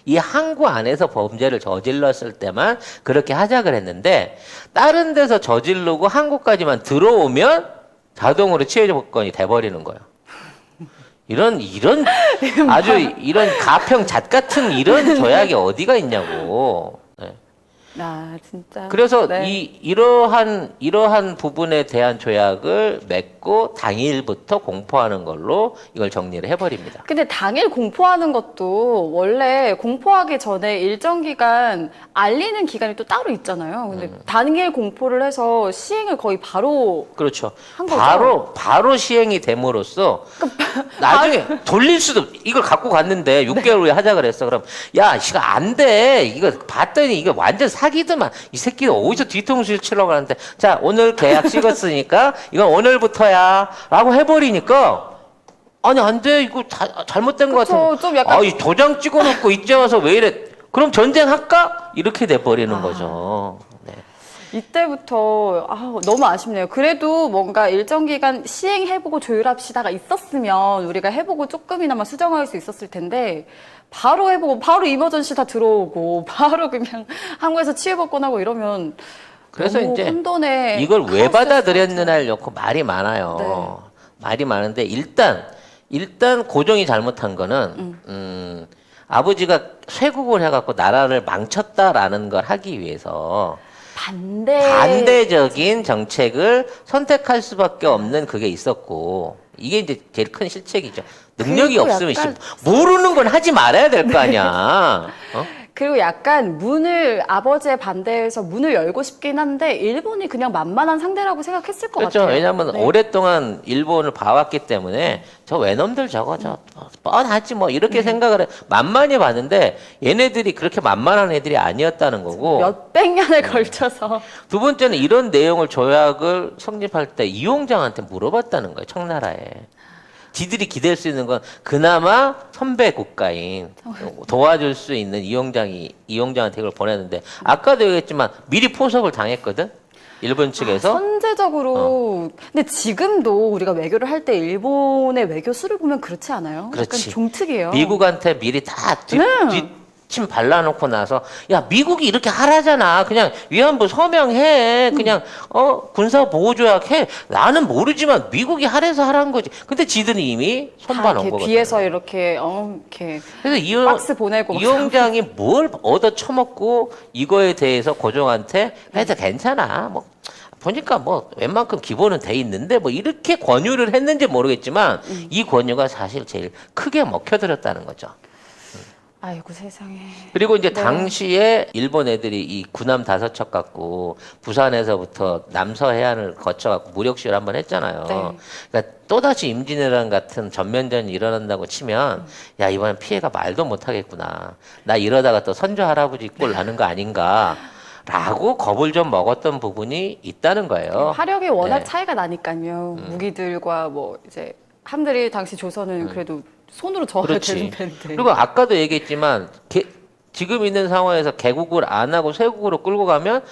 B: 이 항구 안에서 범죄를 저질렀을 때만 그렇게 하자고 했는데 다른 데서 저지르고 항구까지만 들어오면 자동으로 치외 복권이 돼버리는 거예요. 이런 아주 이런 가평잣 같은 이런 조약이 어디가 있냐고. 네.
A: 진짜.
B: 그래서
A: 네.
B: 이러한 부분에 대한 조약을 맺고 당일부터 공포하는 걸로 이걸 정리를 해버립니다.
A: 근데 당일 공포하는 것도 원래 공포하기 전에 일정 기간 알리는 기간이 또 따로 있잖아요. 근데 당일 공포를 해서 시행을 거의 바로
B: 그렇죠.
A: 한 거죠?
B: 바로 시행이 됨으로써 나중에 돌릴 수도 이걸 갖고 갔는데 6개월 후에 하자 그랬어. 그럼 야, 이거 안 돼. 이거 봤더니 이거 완전 사기더만. 이 새끼 어디서 뒤통수를 치려고 하는데 자, 오늘 계약 찍었으니까 이건 오늘부터야. 라고 해버리니까 아니, 안 돼. 이거 잘못된 것
A: 그쵸,
B: 같은.
A: 좀 약간-
B: 이 도장 찍어놓고 이제 와서 왜 이래. 그럼 전쟁할까? 이렇게 돼버리는 거죠. 네.
A: 이때부터 너무 아쉽네요. 그래도 뭔가 일정 기간 시행해보고 조율합시다가 있었으면 우리가 해보고 조금이나마 수정할 수 있었을 텐데 바로 해보고 바로 이머전시 다 들어오고 바로 그냥 한국에서 치유법권하고 이러면
B: 그래서
A: 너무
B: 이제
A: 혼돈의
B: 이걸 왜
A: 카오스였을
B: 받아들였느냐를 놓고 말이 많아요.
A: 네.
B: 말이 많은데 일단 고종이 잘못한 거는 아버지가 쇄국을 해갖고 나라를 망쳤다라는 걸 하기 위해서 반대적인 정책을 선택할 수밖에 없는 그게 있었고 이게 이제 제일 큰 실책이죠. 능력이
A: 그리고
B: 없으면
A: 약간
B: 모르는 건 하지 말아야 될 거 아니야. 어?
A: 그리고 약간 아버지의 반대에서 문을 열고 싶긴 한데 일본이 그냥 만만한 상대라고 생각했을 것
B: 그렇죠.
A: 같아요.
B: 왜냐하면
A: 네.
B: 오랫동안 일본을 봐왔기 때문에 저 외놈들 저거 뻔하지 뭐 이렇게 생각을 해. 만만히 봤는데 얘네들이 그렇게 만만한 애들이 아니었다는 거고.
A: 몇백 년에 걸쳐서
B: 두 번째는 이런 내용을 조약을 성립할 때 이용장한테 물어봤다는 거예요. 청나라에. 지들이 기댈 수 있는 건 그나마 선배 국가인 도와줄 수 있는 이용장한테 이걸 보냈는데 아까도 얘기했지만 미리 포섭을 당했거든. 일본 측에서.
A: 선제적으로 근데 지금도 우리가 외교를 할 때 일본의 외교 수를 보면 그렇지 않아요?
B: 그렇지.
A: 약간 종특이에요.
B: 미국한테 미리 다
A: 네.
B: 뒷침 발라놓고 나서 야 미국이 이렇게 하라잖아. 그냥 위안부 서명해. 그냥 군사 보호조약 해. 나는 모르지만 미국이 하래서 하라는 거지. 근데 지들은 이미
A: 다
B: 손봐놓은
A: 이렇게
B: 거거든.
A: 비해서 이렇게 이렇게
B: 그래서
A: 박스 보내고
B: 이용장이 뭘 얻어 처먹고 이거에 대해서 고종한테 해도 괜찮아. 뭐 보니까 뭐 웬만큼 기본은 돼 있는데 뭐 이렇게 권유를 했는지 모르겠지만 이 권유가 사실 제일 크게 먹혀들었다는 거죠.
A: 아이고 세상에.
B: 그리고 이제
A: 네.
B: 당시에 일본 애들이 이 군함 5척 갖고 부산에서부터 남서 해안을 거쳐갖고 무력시를 한번 했잖아요.
A: 네.
B: 그러니까 또다시 임진왜란 같은 전면전이 일어난다고 치면 야 이번엔 피해가 말도 못하겠구나. 나 이러다가 또 선조 할아버지 꼴 나는 거 아닌가. 라고 겁을 좀 먹었던 부분이 있다는 거예요.
A: 화력이 워낙
B: 네.
A: 차이가 나니까요. 무기들과 뭐 이제 함들이 당시 조선은 그래도 손으로 저어야
B: 그렇지.
A: 되는 배인데.
B: 그리고 아까도 얘기했지만 지금 있는 상황에서 개국을 안 하고 쇄국으로 끌고 가면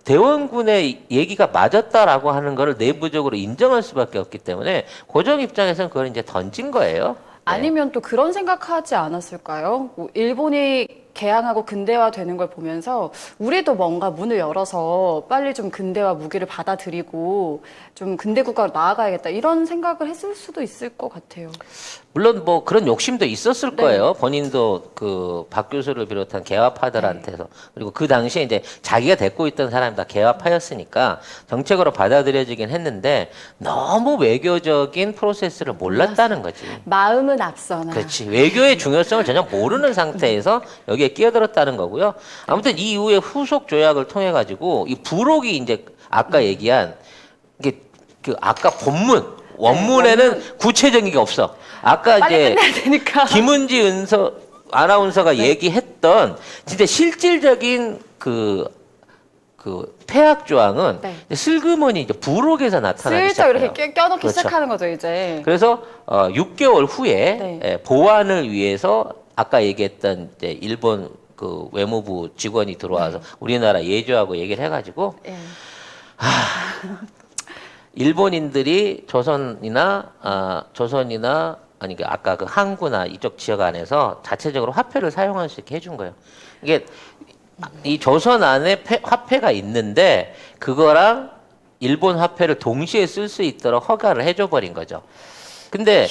B: 대원군의 얘기가 맞았다라고 하는 거를 내부적으로 인정할 수밖에 없기 때문에 고종 입장에서는 그걸 이제 던진 거예요. 네.
A: 아니면 또 그런 생각하지 않았을까요? 뭐 일본이 개항하고 근대화되는 걸 보면서 우리도 뭔가 문을 열어서 빨리 좀 근대화 무기를 받아들이고 좀 근대 국가로 나아가야겠다 이런 생각을 했을 수도 있을 것 같아요.
B: 물론 뭐 그런 욕심도 있었을
A: 네.
B: 거예요. 본인도 그 박 교수를 비롯한 개화파들한테서 그리고 그 당시에 이제 자기가 데리고 있던 사람이 다 개화파였으니까 정책으로 받아들여지긴 했는데 너무 외교적인 프로세스를 몰랐다는 거지.
A: 마음은 앞서나.
B: 그렇지. 외교의 중요성을 전혀 모르는 상태에서 여기에 끼어들었다는 거고요. 아무튼 이 이후에 후속 조약을 통해 가지고 이 부록이 이제 아까 얘기한 이게 그 아까 원문에는 구체적인 게 없어. 아까
A: 빨리
B: 이제
A: 끝내야 되니까.
B: 김은지 아나운서가 얘기했던 진짜 실질적인 그 폐악 조항은
A: 네.
B: 슬그머니 이제 부록에서 나타나기
A: 슬쩍
B: 시작해요.
A: 이렇게 껴넣기
B: 그렇죠.
A: 시작하는 거죠 이제.
B: 그래서 6개월 후에
A: 네.
B: 보완을 위해서 아까 얘기했던 이제 일본 그 외무부 직원이 들어와서 우리나라 예조하고 얘기를 해가지고
A: 예.
B: 일본인들이 조선이나 아니 아까 그 항구나 이쪽 지역 안에서 자체적으로 화폐를 사용할 수 있게 해준 거예요. 이게 이 조선 안에 화폐가 있는데 그거랑 일본 화폐를 동시에 쓸 수 있도록 허가를 해줘 버린 거죠. 근데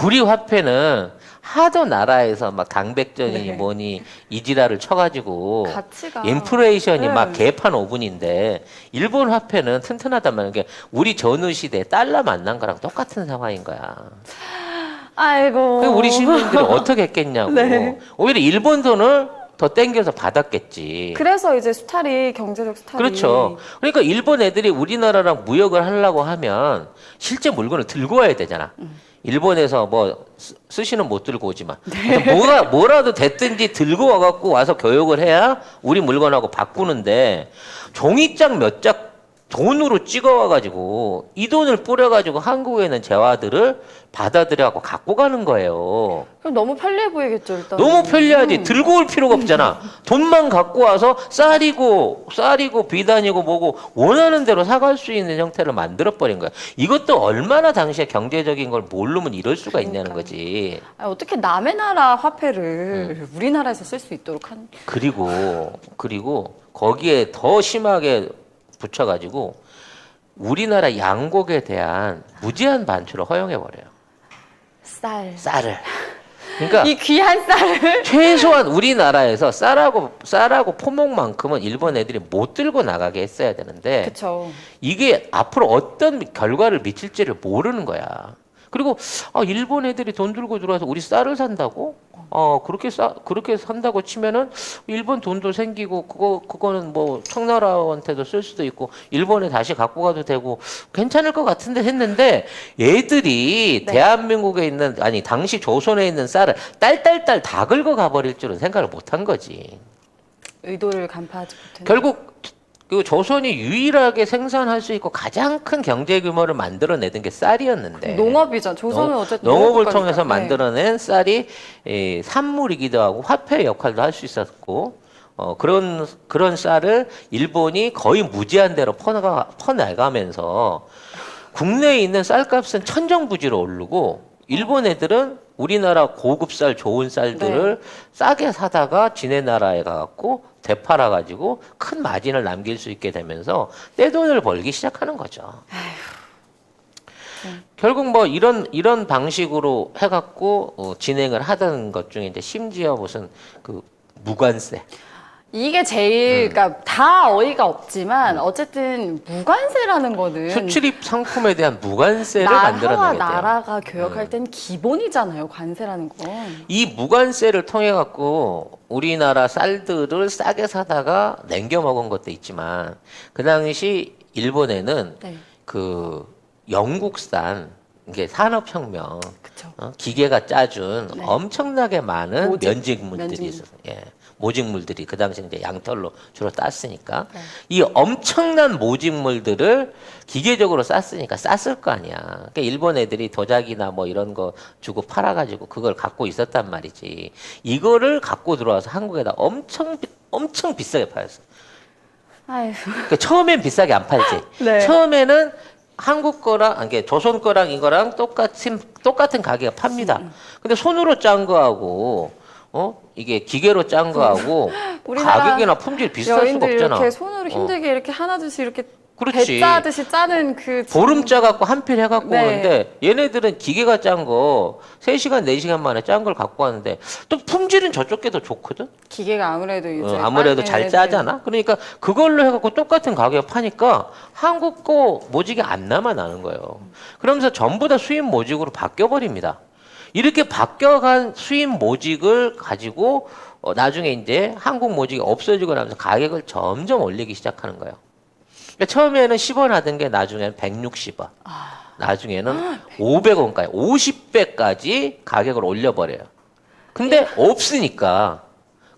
B: 우리 화폐는 하도 나라에서 막 당백전이니
A: 네.
B: 뭐니 이지라를 쳐가지고
A: 가치가.
B: 인플레이션이
A: 네.
B: 막 개판 오븐인데 일본 화폐는 튼튼하단 말이야. 그러니까 우리 전후 시대 달러 만난 거랑 똑같은 상황인 거야.
A: 아이고.
B: 그럼 우리 시민들이 어떻게 했겠냐고.
A: 네.
B: 오히려 일본 돈을 더 땡겨서 받았겠지.
A: 그래서 이제 수탈이 경제적 수탈이.
B: 그렇죠. 그러니까 일본 애들이 우리나라랑 무역을 하려고 하면 실제 물건을 들고 와야 되잖아. 일본에서 뭐 스시는 못 들고 오지만 뭐라도 됐든지 들고 와갖고 와서 교육을 해야 우리 물건하고 바꾸는데 종이장 몇 장 돈으로 찍어와가지고 이 돈을 뿌려가지고 한국에 있는 재화들을 받아들여갖고 갖고 가는 거예요.
A: 그럼 너무 편리해 보이겠죠, 일단.
B: 너무 편리하지. 들고 올 필요가 없잖아. 돈만 갖고 와서 쌀이고 비단이고 뭐고 원하는 대로 사갈 수 있는 형태를 만들어버린 거야. 이것도 얼마나 당시에 경제적인 걸 모르면 이럴 수가 있냐는 거지.
A: 아니, 어떻게 남의 나라 화폐를 우리나라에서 쓸 수 있도록 한.
B: 그리고 거기에 더 심하게 붙여가지고 우리나라 양곡에 대한 무제한 반출을 허용해버려요. 쌀을. 그러니까
A: 이 귀한 쌀을.
B: 최소한 우리나라에서 쌀하고 포목만큼은 일본 애들이 못 들고 나가게 했어야 되는데
A: 그쵸.
B: 이게 앞으로 어떤 결과를 미칠지를 모르는 거야. 그리고 일본 애들이 돈 들고 들어와서 우리 쌀을 산다고? 그렇게 산다고 치면은 일본 돈도 생기고 그거는 뭐 청나라한테도 쓸 수도 있고 일본에 다시 갖고 가도 되고 괜찮을 것 같은데 했는데 얘들이
A: 네.
B: 대한민국에 있는 당시 조선에 있는 쌀을 딸딸딸 다 긁어 가버릴 줄은 생각을 못 한 거지.
A: 의도를 간파하지 못했네.
B: 결국 그 조선이 유일하게 생산할 수 있고 가장 큰 경제 규모를 만들어내던 게 쌀이었는데
A: 농업이죠. 조선은 어쨌든
B: 농업을
A: 농업국가니까.
B: 통해서
A: 네.
B: 만들어낸 쌀이 산물이기도 하고 화폐 역할도 할 수 있었고 그런 쌀을 일본이 거의 무제한대로 퍼나가면서 국내에 있는 쌀값은 천정부지로 오르고 일본 애들은 우리나라 고급 쌀 좋은 쌀들을 싸게 사다가 지네 나라에 가갖고 되팔아 가지고 큰 마진을 남길 수 있게 되면서 떼돈을 벌기 시작하는 거죠. 결국 뭐 이런 방식으로 해갖고 진행을 하던 것 중에 이제 심지어 무슨 그 무관세.
A: 이게 제일 그러니까 다 어이가 없지만 어쨌든 무관세라는 거는
B: 수출입 상품에 대한 무관세를
A: 나라와
B: 만들어내게 돼요.
A: 나라가 교역할 땐 기본이잖아요. 관세라는 건.
B: 이 무관세를 통해 갖고 우리나라 쌀들을 싸게 사다가 남겨 먹은 것도 있지만 그 당시 일본에는
A: 네.
B: 그 영국산 이게 산업혁명
A: 그쵸.
B: 기계가 짜준
A: 네.
B: 엄청나게 많은
A: 모직,
B: 면직물들이
A: 면직물.
B: 있었어요. 예. 모직물들이 그 당시 이제 양털로 주로 땄으니까
A: 네.
B: 이 엄청난 모직물들을 기계적으로 쌌을 거 아니야. 그러니까 일본 애들이 도자기나 뭐 이런 거 주고 팔아가지고 그걸 갖고 있었단 말이지. 이거를 갖고 들어와서 한국에다 엄청 비싸게 팔았어.
A: 아휴.
B: 그러니까 처음엔 비싸게 안 팔지.
A: 네.
B: 처음에는 한국 거랑 이게 조선 거랑 이거랑 똑같은 가격에 팝니다. 근데 손으로 짠 거하고 이게 기계로 짠 거하고
A: 우리나라
B: 가격이나 품질 비쌀 수가
A: 여인들
B: 없잖아.
A: 이렇게 손으로 힘들게 이렇게 하나둘씩 이렇게
B: 그렇지.
A: 배 짜듯이 짜는 그
B: 보름 짜갖고 한 필 해갖고
A: 네.
B: 오는데 얘네들은 기계가 짠 거 3시간, 4시간 만에 짠 걸 갖고 왔는데 또 품질은 저쪽 게 더 좋거든?
A: 기계가 아무래도 이제
B: 아무래도 잘 짜잖아? 그러니까 그걸로 해갖고 똑같은 가격에 파니까 한국 거 모직이 안 남아나는 거예요. 그러면서 전부 다 수입 모직으로 바뀌어버립니다. 이렇게 바뀌어간 수입 모직을 가지고 나중에 이제 한국 모직이 없어지고 나면서 가격을 점점 올리기 시작하는 거예요. 그러니까 처음에는 10원 하던 게 나중에는 160원. 나중에는 500원까지, 50배까지 가격을 올려버려요. 근데 없으니까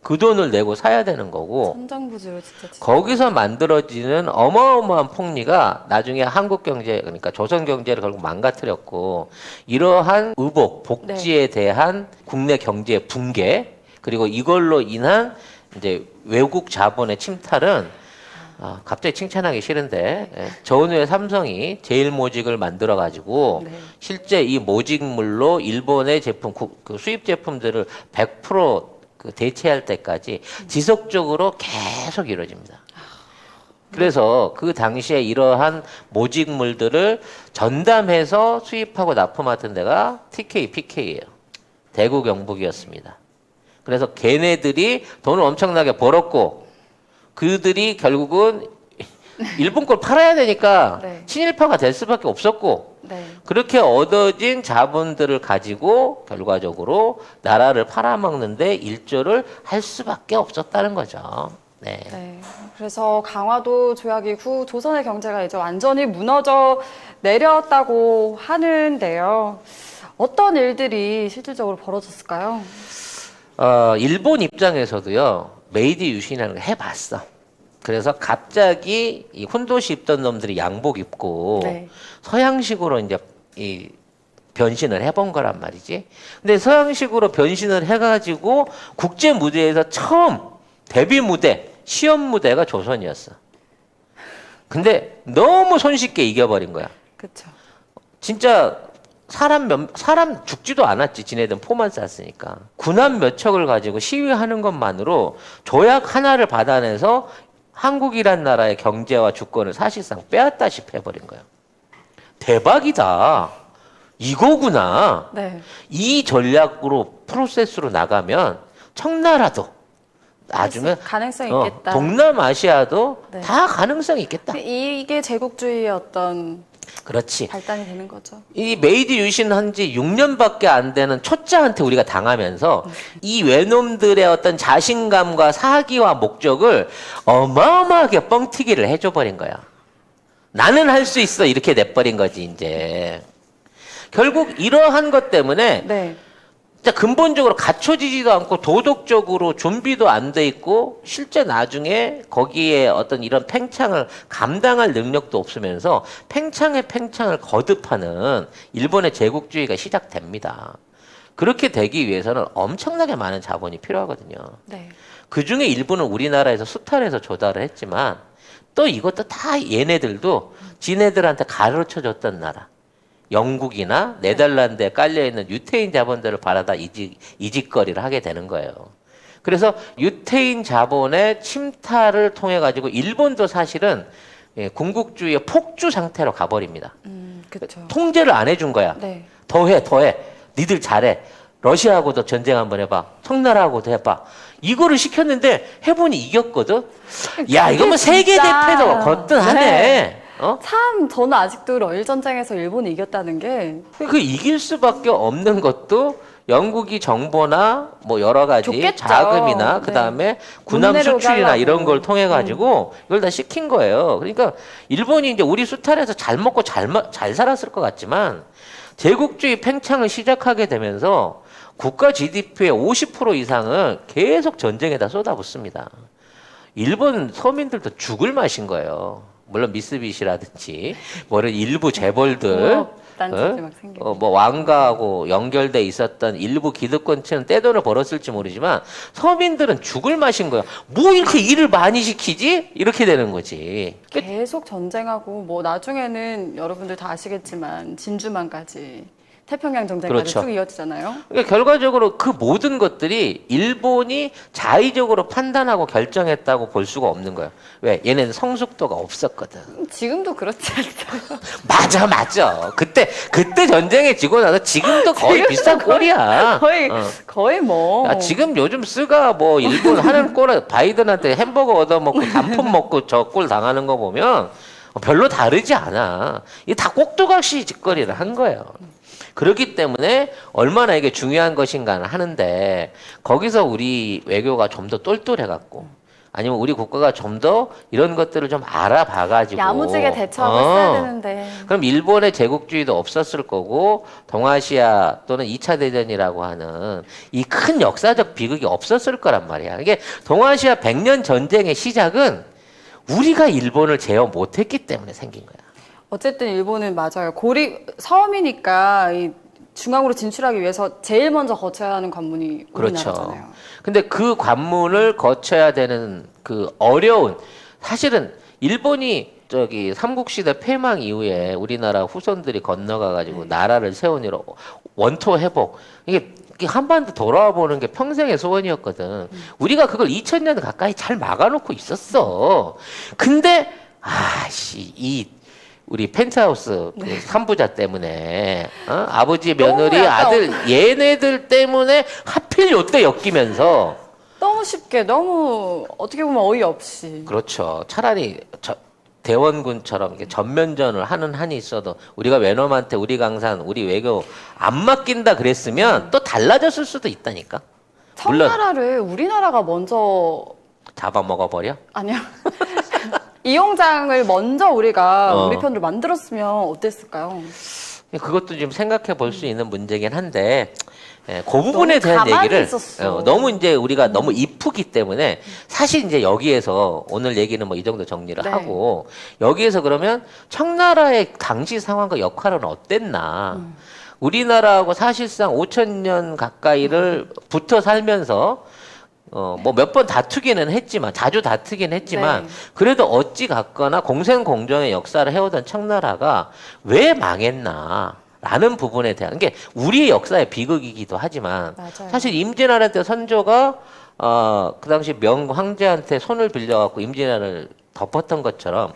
B: 그 돈을 내고 사야 되는 거고
A: 천정부지로 진짜
B: 거기서 만들어지는 어마어마한 폭리가 나중에 한국 경제 그러니까 조선 경제를 결국 망가뜨렸고 이러한 의복 복지에 대한 국내 경제 붕괴 그리고 이걸로 인한 이제 외국 자본의 침탈은 갑자기 칭찬하기 싫은데 전후에 삼성이 제일모직을 만들어 가지고 실제 이 모직물로 일본의 제품 그 수입 제품들을 100% 대체할 때까지 지속적으로 계속 이루어집니다. 그래서 그 당시에 이러한 모직물들을 전담해서 수입하고 납품하던 데가 TK, PK예요. 대구 경북이었습니다. 그래서 걔네들이 돈을 엄청나게 벌었고 그들이 결국은 일본 걸 팔아야 되니까
A: 네.
B: 친일파가 될 수밖에 없었고
A: 네.
B: 그렇게 얻어진 자본들을 가지고 결과적으로 나라를 팔아먹는데 일조를 할 수밖에 없었다는 거죠. 네.
A: 네. 그래서 강화도 조약 이후 조선의 경제가 이제 완전히 무너져 내렸다고 하는데요. 어떤 일들이 실질적으로 벌어졌을까요?
B: 일본 입장에서도요, 메이지 유신이라는 걸 해봤어. 그래서 갑자기 이 훈도시 입던 놈들이 양복 입고
A: 네.
B: 서양식으로 이제 이 변신을 해본 거란 말이지. 근데 서양식으로 변신을 해가지고 국제 무대에서 처음 데뷔 무대, 시험 무대가 조선이었어. 근데 너무 손쉽게 이겨버린 거야.
A: 그렇죠.
B: 진짜 사람 죽지도 않았지. 지네들 포만 쌌으니까. 군함 몇 척을 가지고 시위하는 것만으로 조약 하나를 받아내서 한국이란 나라의 경제와 주권을 사실상 빼앗다시피 해버린 거야. 대박이다. 이거구나.
A: 네.
B: 이 전략으로 프로세스로 나가면 청나라도 나중에
A: 가능성이 있겠다.
B: 동남아시아도
A: 네.
B: 다 가능성이 있겠다.
A: 이게 제국주의의 어떤
B: 그렇지.
A: 발단이 되는 거죠.
B: 이 메이드 유신한 지 6년밖에 안 되는 초짜한테 우리가 당하면서 이 외놈들의 어떤 자신감과 사기와 목적을 어마어마하게 뻥튀기를 해줘 버린 거야. 나는 할 수 있어 이렇게 내버린 거지 이제. 결국 이러한 것 때문에
A: 네.
B: 진짜 근본적으로 갖춰지지도 않고 도덕적으로 준비도 안 돼 있고 실제 나중에 거기에 어떤 이런 팽창을 감당할 능력도 없으면서 팽창의 팽창을 거듭하는 일본의 제국주의가 시작됩니다. 그렇게 되기 위해서는 엄청나게 많은 자본이 필요하거든요.
A: 네.
B: 그중에 일부는 우리나라에서 수탈해서 조달을 했지만 또 이것도 다 얘네들도 지네들한테 가르쳐줬던 나라. 영국이나 네덜란드에 깔려있는 유태인 자본들을 바라다 이직거리를 하게 되는 거예요. 그래서 유태인 자본의 침탈을 통해 가지고 일본도 사실은 군국주의의 폭주 상태로 가버립니다.
A: 그렇죠.
B: 통제를 안 해준 거야.
A: 네.
B: 더해. 니들 잘해. 러시아하고도 전쟁 한번 해봐. 청나라하고도 해봐. 이거를 시켰는데 해보니 이겼거든. 야, 이거 뭐 세계
A: 진짜.
B: 대패도 거뜬하네.
A: 네.
B: 어?
A: 참 저는 아직도 러일 전쟁에서 일본이 이겼다는 게
B: 그 이길 수밖에 없는 것도 영국이 정보나 뭐 여러 가지
A: 줬겠죠.
B: 자금이나
A: 네.
B: 그다음에 군함
A: 돈 내려오게
B: 수출이나
A: 하려고.
B: 이런 걸 통해 가지고 이걸 다 시킨 거예요. 그러니까 일본이 이제 우리 수탈해서 잘 먹고 잘 살았을 것 같지만 제국주의 팽창을 시작하게 되면서 국가 GDP의 50% 이상을 계속 전쟁에다 쏟아붓습니다. 일본 서민들도 죽을 맛인 거예요. 물론 미쓰비시라든지 뭐 이런 일부 재벌들
A: 단체들 막 생기고.
B: 뭐 왕가하고 연결돼 있었던 일부 기득권층은 떼돈을 벌었을지 모르지만 서민들은 죽을 맛인 거야. 뭐 이렇게 일을 많이 시키지? 이렇게 되는 거지.
A: 계속 전쟁하고 뭐 나중에는 여러분들 다 아시겠지만 진주만까지 태평양 전쟁까지
B: 그렇죠.
A: 쭉 이어지잖아요.
B: 그러니까 결과적으로 그 모든 것들이 일본이 자의적으로 판단하고 결정했다고 볼 수가 없는 거예요. 왜? 얘네는 성숙도가 없었거든.
A: 지금도 그렇지 않아요.
B: 맞아. 그때 전쟁에 지고 나서 지금도 거의 비슷한 꼴이야.
A: 거의 뭐.
B: 야, 지금 요즘 스가 뭐 일본 하는 꼴 바이든한테 햄버거 얻어먹고 단품 먹고 저 꼴 당하는 거 보면 별로 다르지 않아. 이게 다 꼭두각시 짓거리를 한 거예요. 그렇기 때문에 얼마나 이게 중요한 것인가를 하는데 거기서 우리 외교가 좀 더 똘똘해갖고 아니면 우리 국가가 좀 더 이런 것들을 좀 알아봐가지고
A: 야무지게 대처하고 있어야 되는데.
B: 그럼 일본의 제국주의도 없었을 거고 동아시아 또는 2차 대전이라고 하는 이 큰 역사적 비극이 없었을 거란 말이야. 이게 동아시아 100년 전쟁의 시작은 우리가 일본을 제어 못했기 때문에 생긴 거야.
A: 어쨌든 일본은 맞아요. 섬이니까 이 중앙으로 진출하기 위해서 제일 먼저 거쳐야 하는 관문이
B: 그렇죠.
A: 우리나라잖아요.
B: 근데 그 관문을 거쳐야 되는 그 어려운 사실은 일본이 저기 삼국시대 패망 이후에 우리나라 후손들이 건너가 가지고 나라를 세운 이로 원토 회복 이게 한반도 돌아와 보는 게 평생의 소원이었거든. 우리가 그걸 2000년 가까이 잘 막아놓고 있었어. 근데 아씨 우리 펜트하우스 그 3부자 때문에 아버지 며느리
A: 너무 약간
B: 아들 얘네들 때문에 하필 요때 엮이면서
A: 너무 쉽게 너무 어떻게 보면 어이없이.
B: 그렇죠. 차라리 대원군처럼 이렇게 전면전을 하는 한이 있어도 우리가 외놈한테 우리 강산 우리 외교 안 맡긴다 그랬으면 또 달라졌을 수도 있다니까. 물론
A: 청나라를 우리나라가 먼저
B: 잡아먹어버려.
A: 아니요. 이용장을 먼저 우리가
B: 어.
A: 우리 편으로 만들었으면 어땠을까요?
B: 그것도 좀 생각해 볼 수 있는 문제긴 한데 그 부분에
A: 너무
B: 대한
A: 가만히
B: 얘기를
A: 있었어.
B: 너무 이제 우리가 너무 이쁘기 때문에 사실 이제 여기에서 오늘 얘기는 뭐 이 정도 정리를
A: 네.
B: 하고 여기에서 그러면 청나라의 당시 상황과 역할은 어땠나? 우리나라하고 사실상 5,000년 가까이를 붙어 살면서 뭐 몇 번 다투기는 했지만 자주 다투긴 했지만
A: 네.
B: 그래도 어찌 갔거나 공생공정의 역사를 해오던 청나라가 왜 망했나? 라는 부분에 대한 게 우리의 역사의 비극이기도 하지만
A: 맞아요.
B: 사실 임진왜란 때 선조가 그 당시 명 황제한테 손을 빌려갖고 임진왜란을 덮었던 것처럼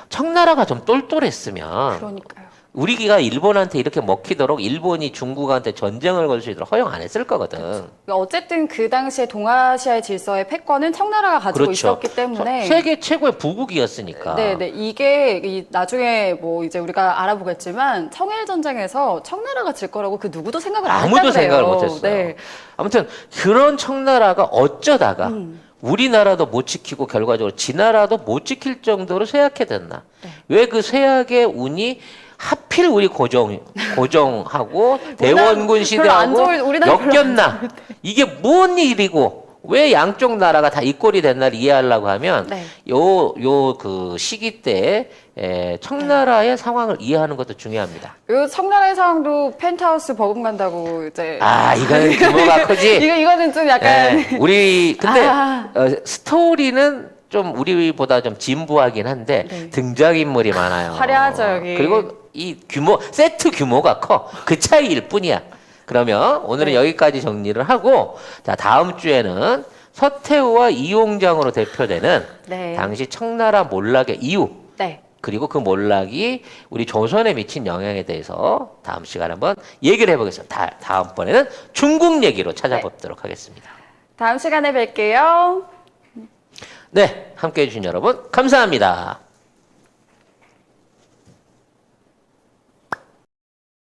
B: 청나라가 좀 똘똘했으면
A: 그러니까요.
B: 우리가 일본한테 이렇게 먹히도록 일본이 중국한테 전쟁을 걸 수 있도록 허용 안 했을 거거든.
A: 그러니까 어쨌든 그 당시에 동아시아의 질서의 패권은 청나라가 가지고
B: 그렇죠.
A: 있었기 때문에
B: 세계 최고의 부국이었으니까.
A: 네, 이게 나중에 뭐 이제 우리가 알아보겠지만 청일 전쟁에서 청나라가 질 거라고 그 누구도 생각을 안
B: 아무도
A: 했다 그래요.
B: 생각을 못했어요.
A: 네.
B: 아무튼 그런 청나라가 어쩌다가 우리나라도 못 지키고 결과적으로 지나라도 못 지킬 정도로 쇠약해졌나?
A: 네.
B: 왜 그 쇠약의 운이 하필 우리 고종하고 대원군
A: 별로 안
B: 시대하고
A: 우리나라 별로 안
B: 엮였나? 이게 뭔 일이고 왜 양쪽 나라가 다 이 꼴이 된 날 이해하려고 하면
A: 네.
B: 그 시기 때 청나라의 상황을 이해하는 것도 중요합니다.
A: 요 청나라의 상황도 펜트하우스 버금간다고 이제
B: 이거는 규모가 크지.
A: 이거는 좀 약간
B: 우리 근데
A: 아.
B: 스토리는 좀 우리보다 좀 진부하긴 한데
A: 네.
B: 등장인물이 많아요.
A: 화려하죠, 여기.
B: 그리고 이 세트 규모가 커. 그 차이일 뿐이야. 그러면 오늘은
A: 네.
B: 여기까지 정리를 하고 자 다음 주에는 서태후와 이용장으로 대표되는
A: 네.
B: 당시 청나라 몰락의 이유
A: 네.
B: 그리고 그 몰락이 우리 조선에 미친 영향에 대해서 다음 시간에 한번 얘기를 해보겠습니다. 다음번에는 중국 얘기로 찾아보도록 하겠습니다.
A: 다음 시간에 뵐게요.
B: 네, 함께해 주신 여러분 감사합니다.